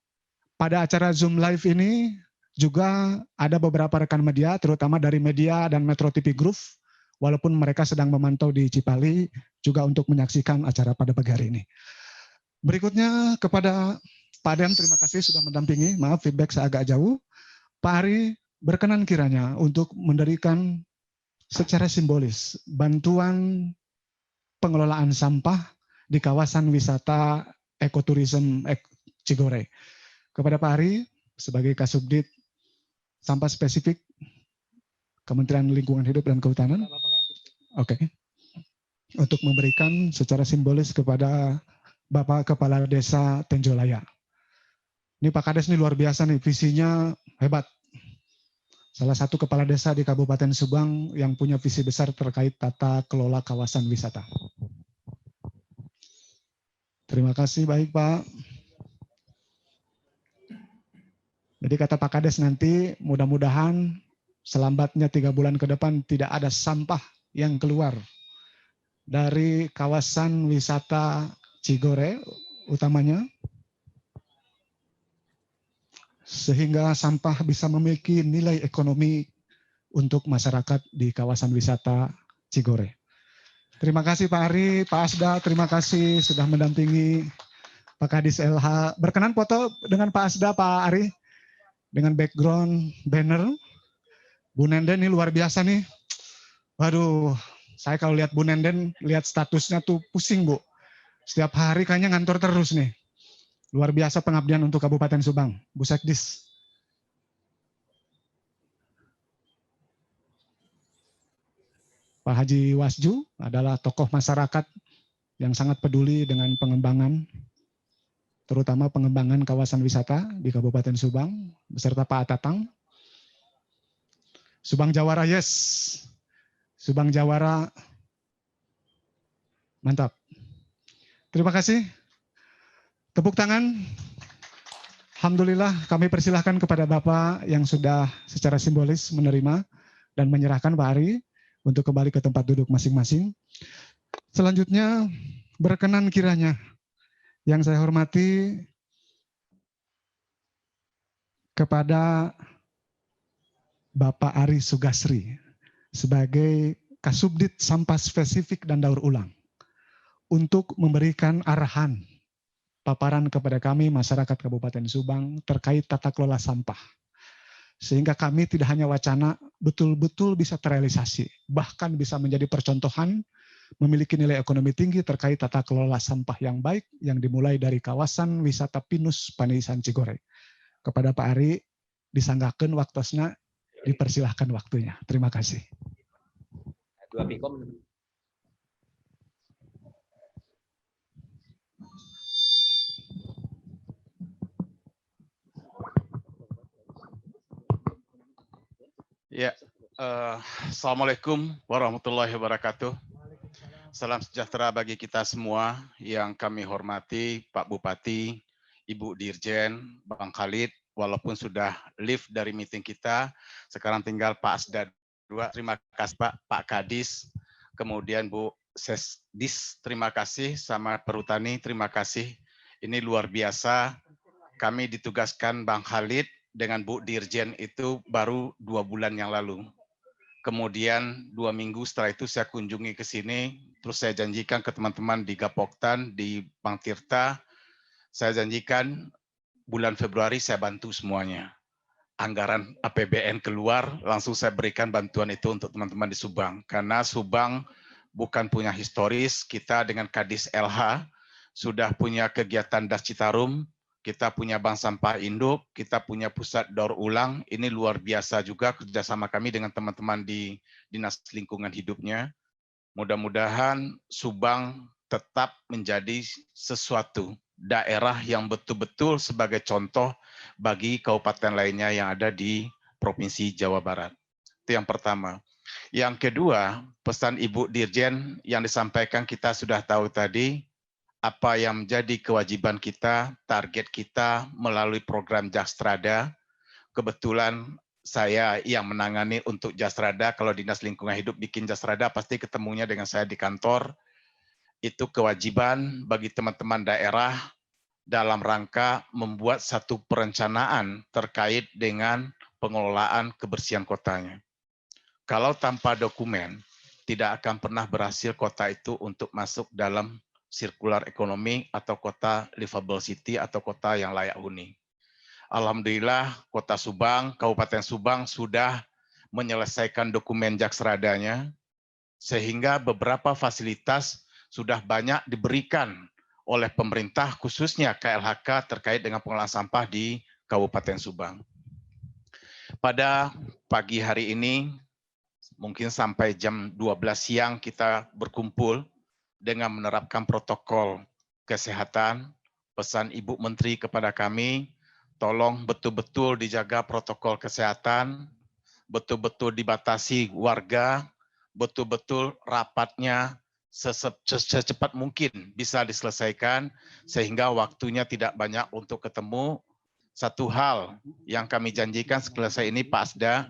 pada acara Zoom Live ini juga ada beberapa rekan media, terutama dari media dan Metro TV Group, walaupun mereka sedang memantau di Cipali, juga untuk menyaksikan acara pada pagi hari ini. Berikutnya kepada Pak Adem, terima kasih sudah mendampingi, maaf feedback saya agak jauh. Pak Ari, berkenan kiranya untuk mendirikan secara simbolis bantuan pengelolaan sampah di kawasan wisata ekoturism Cigore. Kepada Pak Ari, sebagai Kasubdit Sampah Spesifik Kementerian Lingkungan Hidup dan Kehutanan, oke, untuk memberikan secara simbolis kepada Bapak Kepala Desa Tenjolaya. Ini Pak Kades ini luar biasa nih, visinya hebat. Salah satu kepala desa di Kabupaten Subang yang punya visi besar terkait tata kelola kawasan wisata. Terima kasih, baik Pak. Jadi kata Pak Kades nanti mudah-mudahan selambatnya 3 bulan ke depan tidak ada sampah yang keluar dari kawasan wisata Cigore utamanya, sehingga sampah bisa memiliki nilai ekonomi untuk masyarakat di kawasan wisata Cigore. Terima kasih Pak Ari, Pak Asda, terima kasih sudah mendampingi Pak Kadis LH. Berkenan foto dengan Pak Asda, Pak Ari, dengan background banner. Bu Nenden ini luar biasa nih. Waduh, saya kalau lihat Bu Nenden, lihat statusnya tuh pusing Bu. Setiap hari kayaknya ngantor terus nih. Luar biasa pengabdian untuk Kabupaten Subang, Bu Sekdis. Pak Haji Wasju adalah tokoh masyarakat yang sangat peduli dengan pengembangan, terutama pengembangan kawasan wisata di Kabupaten Subang, beserta Pak Atatang. Subang Jawara, yes. Subang Jawara, mantap. Terima kasih. Tepuk tangan. Alhamdulillah kami persilahkan kepada Bapak yang sudah secara simbolis menerima dan menyerahkan Pak Ari untuk kembali ke tempat duduk masing-masing. Selanjutnya berkenan kiranya yang saya hormati kepada Bapak Ari Sugasri sebagai Kasubdit Sampah Spesifik dan Daur Ulang untuk memberikan arahan paparan kepada kami masyarakat Kabupaten Subang terkait tata kelola sampah. Sehingga kami tidak hanya wacana, betul-betul bisa terrealisasi, bahkan bisa menjadi percontohan memiliki nilai ekonomi tinggi terkait tata kelola sampah yang baik yang dimulai dari kawasan wisata Pinus Panisan Cigore. Kepada Pak Ari, disanggakeun waktosna, dipersilahkan waktunya. Terima kasih. Dua pikom. Ya, Assalamualaikum warahmatullahi wabarakatuh. Salam sejahtera bagi kita semua yang kami hormati, Pak Bupati, Ibu Dirjen, Bang Khalid, walaupun sudah live dari meeting kita, sekarang tinggal Pak Asda 2. Terima kasih Pak Kadis, kemudian Bu Sesdis, terima kasih, sama Perhutani, terima kasih. Ini luar biasa, kami ditugaskan Bang Khalid dengan Bu Dirjen itu baru 2 bulan yang lalu. Kemudian 2 minggu setelah itu saya kunjungi ke sini, terus saya janjikan ke teman-teman di Gapoktan, di Bang Tirta, saya janjikan bulan Februari saya bantu semuanya. Anggaran APBN keluar, langsung saya berikan bantuan itu untuk teman-teman di Subang. Karena Subang bukan punya historis, kita dengan Kadis LH sudah punya kegiatan Das Citarum, kita punya bank sampah induk, kita punya pusat daur ulang. Ini luar biasa juga kerjasama kami dengan teman-teman di Dinas Lingkungan Hidupnya. Mudah-mudahan Subang tetap menjadi sesuatu daerah yang betul-betul sebagai contoh bagi kabupaten lainnya yang ada di Provinsi Jawa Barat. Itu yang pertama. Yang kedua, pesan Ibu Dirjen yang disampaikan kita sudah tahu tadi, apa yang menjadi kewajiban kita, target kita melalui program Jakstrada. Kebetulan saya yang menangani untuk Jakstrada, kalau Dinas Lingkungan Hidup bikin Jakstrada pasti ketemunya dengan saya di kantor. Itu kewajiban bagi teman-teman daerah dalam rangka membuat satu perencanaan terkait dengan pengelolaan kebersihan kotanya. Kalau tanpa dokumen, tidak akan pernah berhasil kota itu untuk masuk dalam sirkular ekonomi atau kota livable city atau kota yang layak huni. Alhamdulillah Kota Subang, Kabupaten Subang sudah menyelesaikan dokumen Jakstradanya sehingga beberapa fasilitas sudah banyak diberikan oleh pemerintah khususnya KLHK terkait dengan pengelolaan sampah di Kabupaten Subang. Pada pagi hari ini mungkin sampai jam 12 siang kita berkumpul dengan menerapkan protokol kesehatan. Pesan Ibu Menteri kepada kami, tolong betul-betul dijaga protokol kesehatan, betul-betul dibatasi warga, betul-betul rapatnya secepat mungkin bisa diselesaikan, sehingga waktunya tidak banyak untuk ketemu. Satu hal yang kami janjikan selesai ini Pak Asda,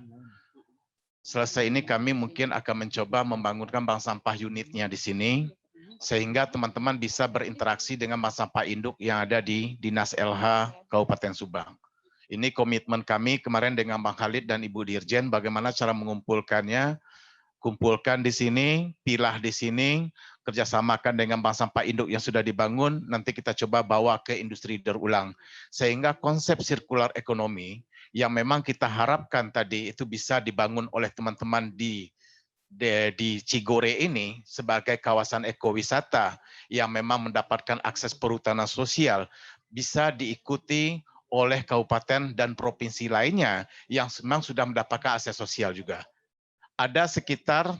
selesai ini kami mungkin akan mencoba membangunkan bank sampah unitnya di sini, sehingga teman-teman bisa berinteraksi dengan bank sampah induk yang ada di Dinas LH Kabupaten Subang. Ini komitmen kami kemarin dengan Bang Khalid dan Ibu Dirjen, bagaimana cara mengumpulkannya, kumpulkan di sini, pilah di sini, kerjasamakan dengan bank sampah induk yang sudah dibangun, nanti kita coba bawa ke industri daur ulang. Sehingga konsep sirkular ekonomi yang memang kita harapkan tadi itu bisa dibangun oleh teman-teman di Cigore ini sebagai kawasan ekowisata yang memang mendapatkan akses perhutanan sosial bisa diikuti oleh kabupaten dan provinsi lainnya yang memang sudah mendapatkan akses sosial juga. Ada sekitar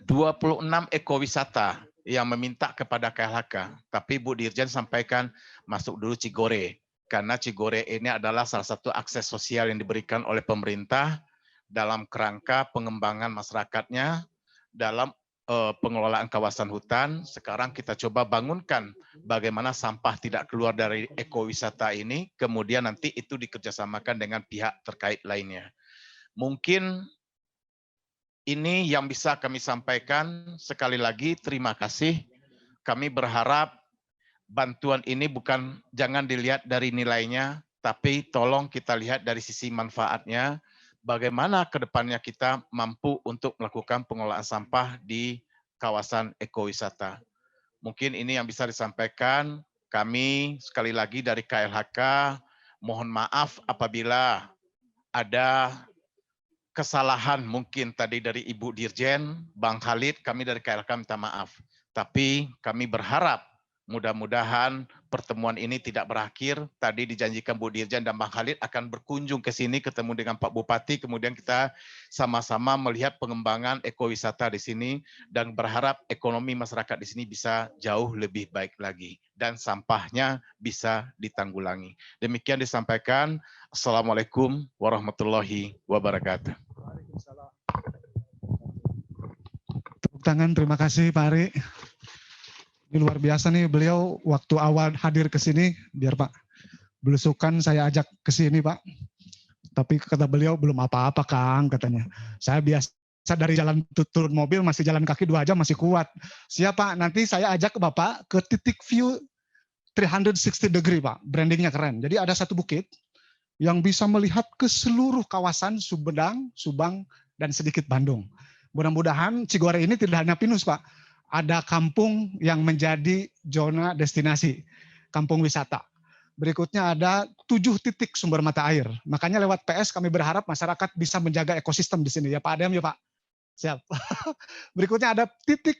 26 ekowisata yang meminta kepada KLHK, tapi Bu Dirjen sampaikan masuk dulu Cigore, karena Cigore ini adalah salah satu akses sosial yang diberikan oleh pemerintah dalam kerangka pengembangan masyarakatnya, dalam pengelolaan kawasan hutan. Sekarang kita coba bangunkan bagaimana sampah tidak keluar dari ekowisata ini, kemudian nanti itu dikerjasamakan dengan pihak terkait lainnya. Mungkin ini yang bisa kami sampaikan. Sekali lagi terima kasih. Kami berharap bantuan ini jangan dilihat dari nilainya, tapi tolong kita lihat dari sisi manfaatnya. Bagaimana ke depannya kita mampu untuk melakukan pengelolaan sampah di kawasan ekowisata. Mungkin ini yang bisa disampaikan. Kami sekali lagi dari KLHK mohon maaf apabila ada kesalahan mungkin tadi dari Ibu Dirjen, Bang Khalid, kami dari KLK minta maaf. Tapi kami berharap mudah-mudahan pertemuan ini tidak berakhir. Tadi dijanjikan Bu Dirjen dan Bang Khalid akan berkunjung ke sini, ketemu dengan Pak Bupati, kemudian kita sama-sama melihat pengembangan ekowisata di sini dan berharap ekonomi masyarakat di sini bisa jauh lebih baik lagi dan sampahnya bisa ditanggulangi. Demikian disampaikan. Assalamualaikum warahmatullahi wabarakatuh. Tepuk tangan, terima kasih Pak Ari. Ini luar biasa nih, beliau waktu awal hadir ke sini, biar Pak belusukan saya ajak ke sini Pak. Tapi kata beliau belum apa-apa Kang katanya. Saya biasa dari jalan turun mobil masih jalan kaki 2 jam masih kuat. Siap Pak, nanti saya ajak Bapak ke titik view 360 degree Pak, brandingnya keren. Jadi ada satu bukit yang bisa melihat ke seluruh kawasan Sumedang, Subang, dan sedikit Bandung. Mudah-mudahan Cigore ini tidak hanya pinus Pak, ada kampung yang menjadi zona destinasi, kampung wisata. Berikutnya ada 7 titik sumber mata air. Makanya lewat PS kami berharap masyarakat bisa menjaga ekosistem di sini. Ya Pak Adem ya Pak. Siap. Berikutnya ada titik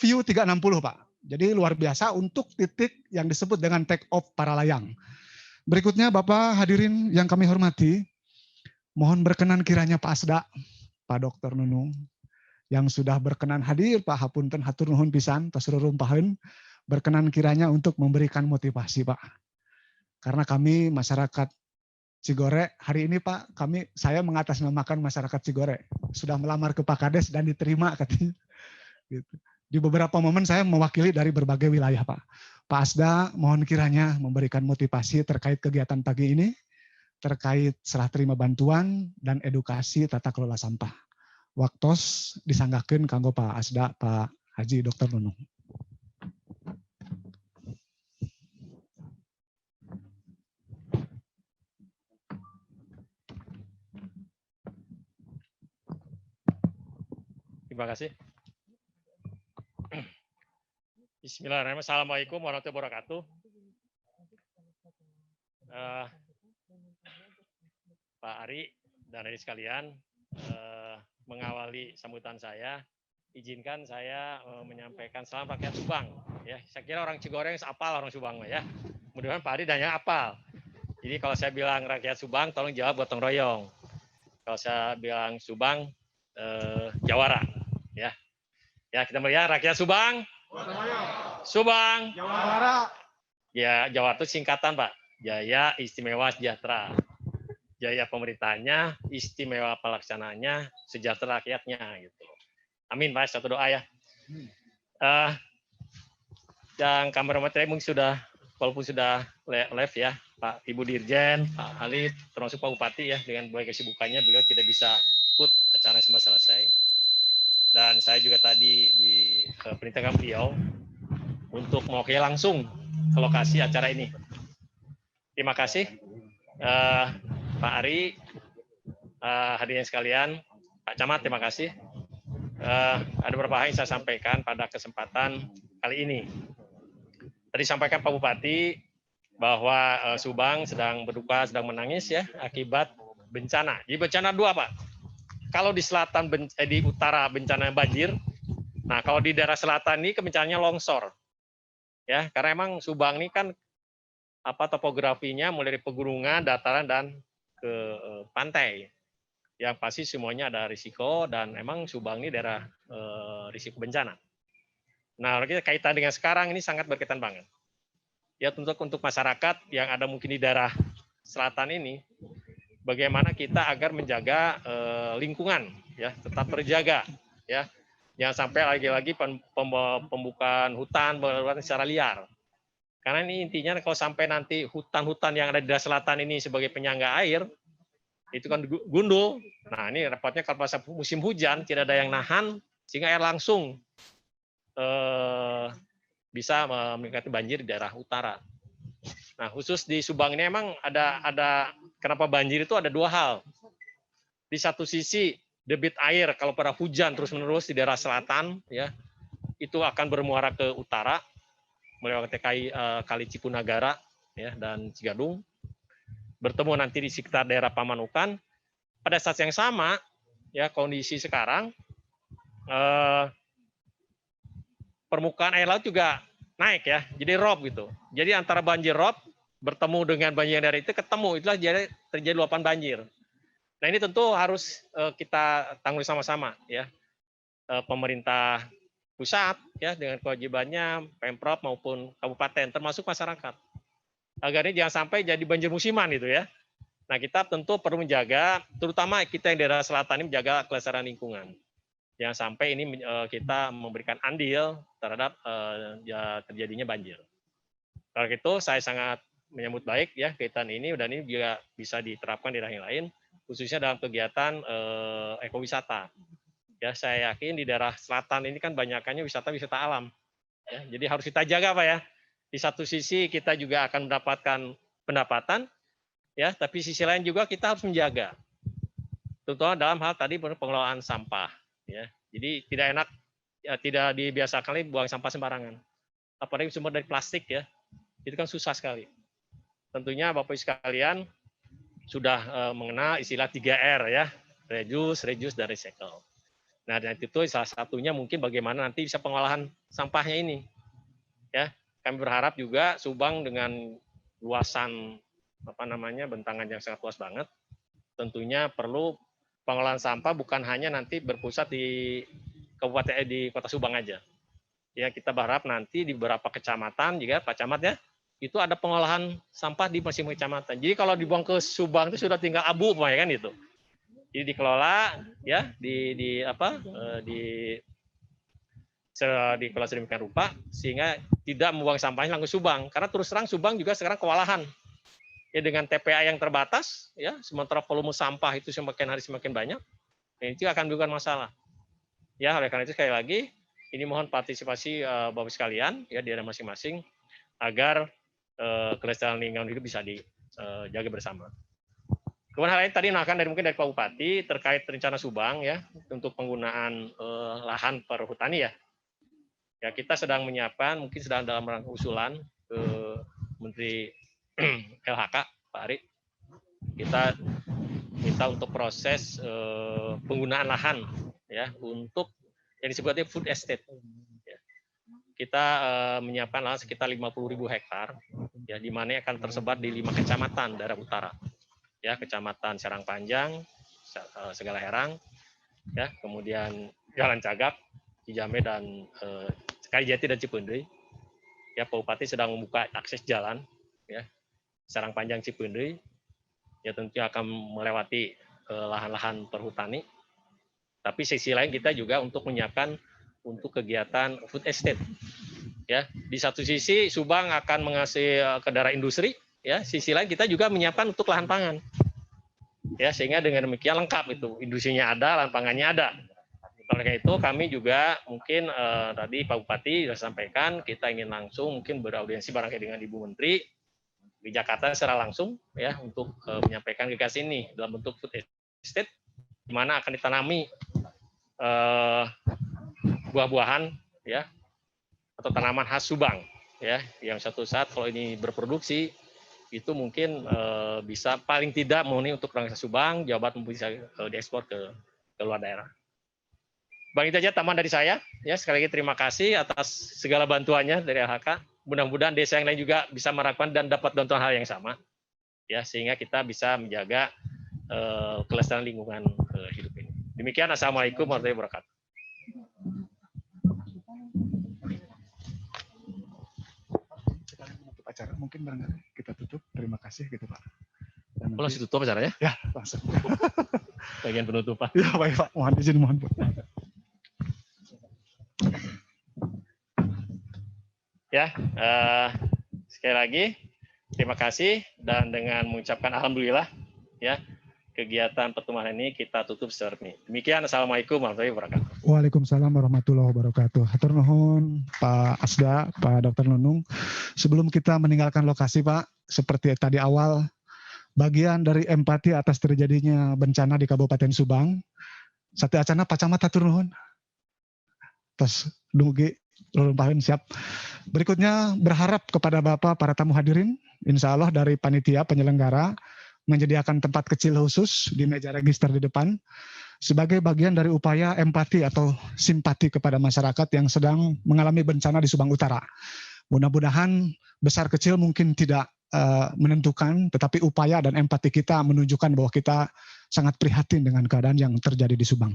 view 360 Pak. Jadi luar biasa untuk titik yang disebut dengan take off para layang. Berikutnya Bapak hadirin yang kami hormati, mohon berkenan kiranya Pak Asda, Pak Dr. Nunung, yang sudah berkenan hadir, Pak Hapunten hatur nuhun pisan, Tasrurum Pahen, berkenan kiranya untuk memberikan motivasi Pak. Karena kami masyarakat Cigore, hari ini Pak, saya mengatasnamakan masyarakat Cigore. Sudah melamar ke Pak Kades dan diterima katanya. Gitu. Di beberapa momen saya mewakili dari berbagai wilayah Pak. Pak Asda mohon kiranya memberikan motivasi terkait kegiatan pagi ini, terkait serah terima bantuan dan edukasi tata kelola sampah. Waktos disanggakeun kanggo Pak Asda, Pak Haji Dr. Nunung. Terima kasih. Bismillahirrahmanirrahim. Assalamualaikum warahmatullahi wabarakatuh. Pak Ari dan adik sekalian, mengawali sambutan saya, izinkan saya menyampaikan salam rakyat Subang. Ya, saya kira orang Cigoreng apal orang Subang ya. Mudah-mudahan Pak Ari danya apal. Jadi kalau saya bilang rakyat Subang, tolong jawab gotong royong. Kalau saya bilang Subang, Jawara. Ya, ya kita melihat rakyat Subang. Subang. Jawara. Ya, Jawara itu singkatan Pak. Jaya Istimewa Sejahtera. Jaya pemerintahnya, istimewa pelaksananya, sejahtera rakyatnya gitu. Amin Pak, satu doa ya. Yang kamera materi mungkin sudah, walaupun sudah live ya, Pak Ibu Dirjen, Pak Khalid, termasuk Pak Bupati ya, dengan berbagai kesibukannya beliau tidak bisa ikut acara sampai selesai. Dan saya juga tadi diperintahkan beliau untuk mewakili langsung ke lokasi acara ini. Terima kasih. Pak Ari, hadirin sekalian, Pak Camat, terima kasih. Ada beberapa hal yang saya sampaikan pada kesempatan kali ini. Tadi sampaikan Pak Bupati bahwa Subang sedang berduka, sedang menangis ya akibat bencana. Jadi bencana 2 Pak. Kalau di selatan, di utara bencana banjir. Nah kalau di daerah selatan ini bencananya longsor. Ya, karena emang Subang ini kan topografinya mulai dari pegunungan, dataran dan ke pantai, yang pasti semuanya ada risiko dan emang Subang ini daerah risiko bencana. Nah, kita kaitan dengan sekarang ini sangat berkaitan banget. Ya, untuk masyarakat yang ada mungkin di daerah selatan ini, bagaimana kita agar menjaga lingkungan, ya tetap terjaga, ya jangan sampai lagi-lagi pembukaan hutan secara liar. Karena ini intinya kalau sampai nanti hutan-hutan yang ada di daerah selatan ini sebagai penyangga air, itu kan gundul. Nah ini repotnya kalau pas musim hujan tidak ada yang nahan, sehingga air langsung bisa meningkatkan banjir di daerah utara. Nah khusus di Subang ini emang ada kenapa banjir itu ada 2 hal. Di satu sisi debit air kalau pada hujan terus-menerus di daerah selatan, ya itu akan bermuara ke utara, melewati Kali Cipunagara ya dan Cigadung, bertemu nanti di sekitar daerah Pamanukan. Pada saat yang sama ya kondisi sekarang permukaan air laut juga naik ya, jadi rob gitu. Jadi antara banjir rob bertemu dengan banjir dari itu ketemu, itulah terjadi luapan banjir. Nah ini tentu harus kita tanggung sama-sama ya, pemerintah pusat ya dengan kewajibannya, Pemprov maupun kabupaten termasuk masyarakat. Agar ini jangan sampai jadi banjir musiman itu ya. Nah kita tentu perlu menjaga, terutama kita yang daerah selatan ini menjaga kelestarian lingkungan. Jangan sampai ini kita memberikan andil terhadap terjadinya banjir. Kalau itu saya sangat menyambut baik ya kegiatan ini, dan ini juga bisa diterapkan di daerah yang lain, khususnya dalam kegiatan ekowisata. Ya, saya yakin di daerah selatan ini kan banyakannya wisata alam. Ya, jadi harus kita jaga Pak ya. Di satu sisi kita juga akan mendapatkan pendapatan, ya, tapi sisi lain juga kita harus menjaga. Terutama dalam hal tadi pengelolaan sampah. Ya, jadi tidak enak, ya, tidak dibiasakan lagi buang sampah sembarangan. Apalagi sumber dari plastik ya, itu kan susah sekali. Tentunya Bapak Ibu sekalian sudah mengenal istilah 3R ya, reduce, dan recycle. Nah, dan itu salah satunya mungkin bagaimana nanti bisa pengolahan sampahnya ini. Ya, kami berharap juga Subang dengan luasan bentangan yang sangat luas banget, tentunya perlu pengolahan sampah bukan hanya nanti berpusat di kabupaten di Kota Subang aja. Ya, kita berharap nanti di beberapa kecamatan juga Pak Camat ya, itu ada pengolahan sampah di masing-masing kecamatan. Jadi kalau dibuang ke Subang itu sudah tinggal abu Pak ya kan itu. Jadi dikelola ya dikelola sedemikian rupa sehingga tidak membuang sampahnya langsung Subang, karena terus terang Subang juga sekarang kewalahan ya dengan TPA yang terbatas ya, sementara volume sampah itu semakin hari semakin banyak, itu akan menimbulkan masalah ya. Oleh karena itu sekali lagi ini mohon partisipasi Bapak sekalian ya di daerah masing-masing agar kelestarian lingkungan hidup bisa dijaga bersama. Kemudian hal lain tadi mungkin dari Pak Bupati terkait rencana Subang ya untuk penggunaan lahan perhutani ya. Ya kita sedang menyiapkan, mungkin sedang dalam rangka usulan ke Menteri LHK Pak Ari. Kita minta untuk proses penggunaan lahan ya untuk yang disebutnya food estate. Ya. Kita menyiapkan lahan sekitar 50.000 hektar ya, di mana akan tersebar di 5 kecamatan daerah utara. Ya, Kecamatan Serang Panjang, Segala Herang, ya, kemudian Jalan Cagak, Cijame dan Kalijati dan Cipendei. Ya, Pak Bupati sedang membuka akses jalan, ya, Serang Panjang Cipendei, ya tentunya akan melewati lahan-lahan perhutani. Tapi sisi lain kita juga untuk menyiapkan untuk kegiatan food estate. Ya, di satu sisi Subang akan mengasih ke daerah industri. Ya, sisi lain kita juga menyiapkan untuk lahan pangan. Ya, sehingga dengan demikian lengkap itu. Industrinya ada, lahan pangannya ada. Oleh itu kami juga mungkin tadi Pak Bupati sudah sampaikan kita ingin langsung mungkin beraudiensi barangkali dengan Ibu Menteri di Jakarta secara langsung ya untuk menyampaikan gagasan ini dalam bentuk food estate di mana akan ditanami buah-buahan ya atau tanaman khas Subang ya yang satu saat kalau ini berproduksi itu mungkin bisa paling tidak memenuhi untuk bangsa Subang, Jawa Barat bisa diekspor ke luar daerah. Bang itu aja tambahan dari saya. Ya sekali lagi terima kasih atas segala bantuannya dari LHK. Mudah-mudahan desa yang lain juga bisa melakukan dan dapat bantuan hal yang sama. Ya sehingga kita bisa menjaga kelestarian lingkungan hidup ini. Demikian, assalamualaikum warahmatullahi wabarakatuh. Acara mungkin barangkali kita tutup. Terima kasih gitu Pak. Oh, langsung tutup acaranya? Ya, langsung. Bagian penutupan. Ya, baik Pak. Mohon izin, mohon Pak. Ya, sekali lagi terima kasih dan dengan mengucapkan alhamdulillah ya kegiatan pertemuan ini kita tutup secara resmi. Demikian, assalamualaikum warahmatullahi wabarakatuh. Waalaikumsalam warahmatullahi wabarakatuh. Hatur nuhun Pak Asda, Pak Dr. Nunung. Sebelum kita meninggalkan lokasi Pak, seperti tadi awal, bagian dari empati atas terjadinya bencana di Kabupaten Subang. Satu acana Pak Camat hatur nuhun. Terus dugi lulumpahin siap. Berikutnya berharap kepada Bapak para tamu hadirin, insya Allah dari panitia penyelenggara menyediakan tempat kecil khusus di meja register di depan. sebagai bagian dari upaya empati atau simpati kepada masyarakat yang sedang mengalami bencana di Subang Utara. Mudah-mudahan besar kecil mungkin tidak menentukan, tetapi upaya dan empati kita menunjukkan bahwa kita sangat prihatin dengan keadaan yang terjadi di Subang.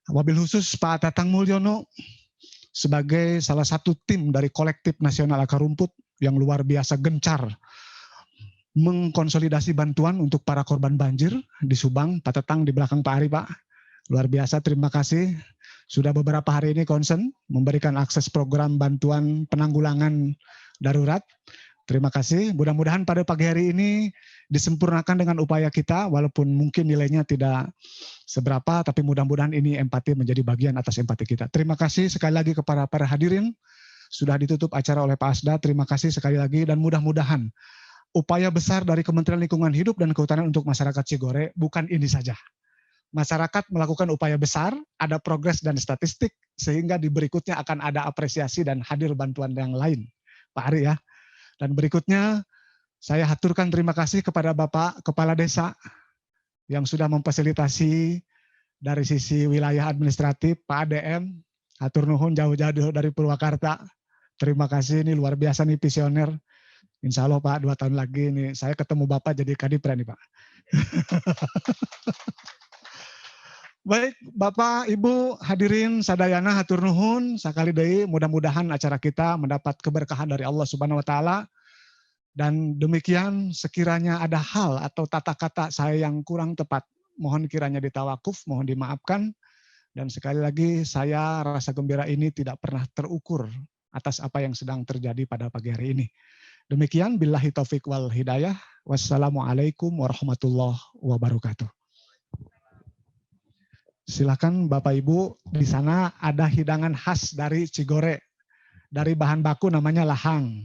Wabil khusus Pak Tatang Mulyono sebagai salah satu tim dari kolektif nasional akar rumput yang luar biasa gencar mengkonsolidasi bantuan untuk para korban banjir di Subang. Pak Tatang di belakang Pak Ari, Pak. Luar biasa, terima kasih. Sudah beberapa hari ini concern memberikan akses program bantuan penanggulangan darurat. Terima kasih. Mudah-mudahan pada pagi hari ini disempurnakan dengan upaya kita, walaupun mungkin nilainya tidak seberapa, tapi mudah-mudahan ini empati menjadi bagian atas empati kita. Terima kasih sekali lagi kepada para hadirin. Sudah ditutup acara oleh Pak Asda. Terima kasih sekali lagi dan mudah-mudahan upaya besar dari Kementerian Lingkungan Hidup dan Kehutanan untuk masyarakat Cigore bukan ini saja. Masyarakat melakukan upaya besar, ada progres dan statistik, sehingga di berikutnya akan ada apresiasi dan hadir bantuan yang lain. Pak Ari ya. Dan berikutnya saya haturkan terima kasih kepada Bapak Kepala Desa yang sudah memfasilitasi dari sisi wilayah administratif, Pak ADM, hatur nuhun jauh-jauh dari Purwakarta. Terima kasih, ini luar biasa nih visioner. Insya Allah Pak, 2 tahun lagi nih saya ketemu Bapak jadi kadipren nih Pak. Baik, Bapak, Ibu, hadirin sadayana hatur nuhun sakali deui, mudah-mudahan acara kita mendapat keberkahan dari Allah Subhanahu wa taala. Dan demikian sekiranya ada hal atau tata kata saya yang kurang tepat, mohon kiranya ditawakuf, mohon dimaafkan. Dan sekali lagi saya rasa gembira ini tidak pernah terukur atas apa yang sedang terjadi pada pagi hari ini. Demikian billahi taufik wal hidayah. Wassalamualaikum warahmatullahi wabarakatuh. Silakan Bapak Ibu, di sana ada hidangan khas dari Cigore. Dari bahan baku namanya lahang.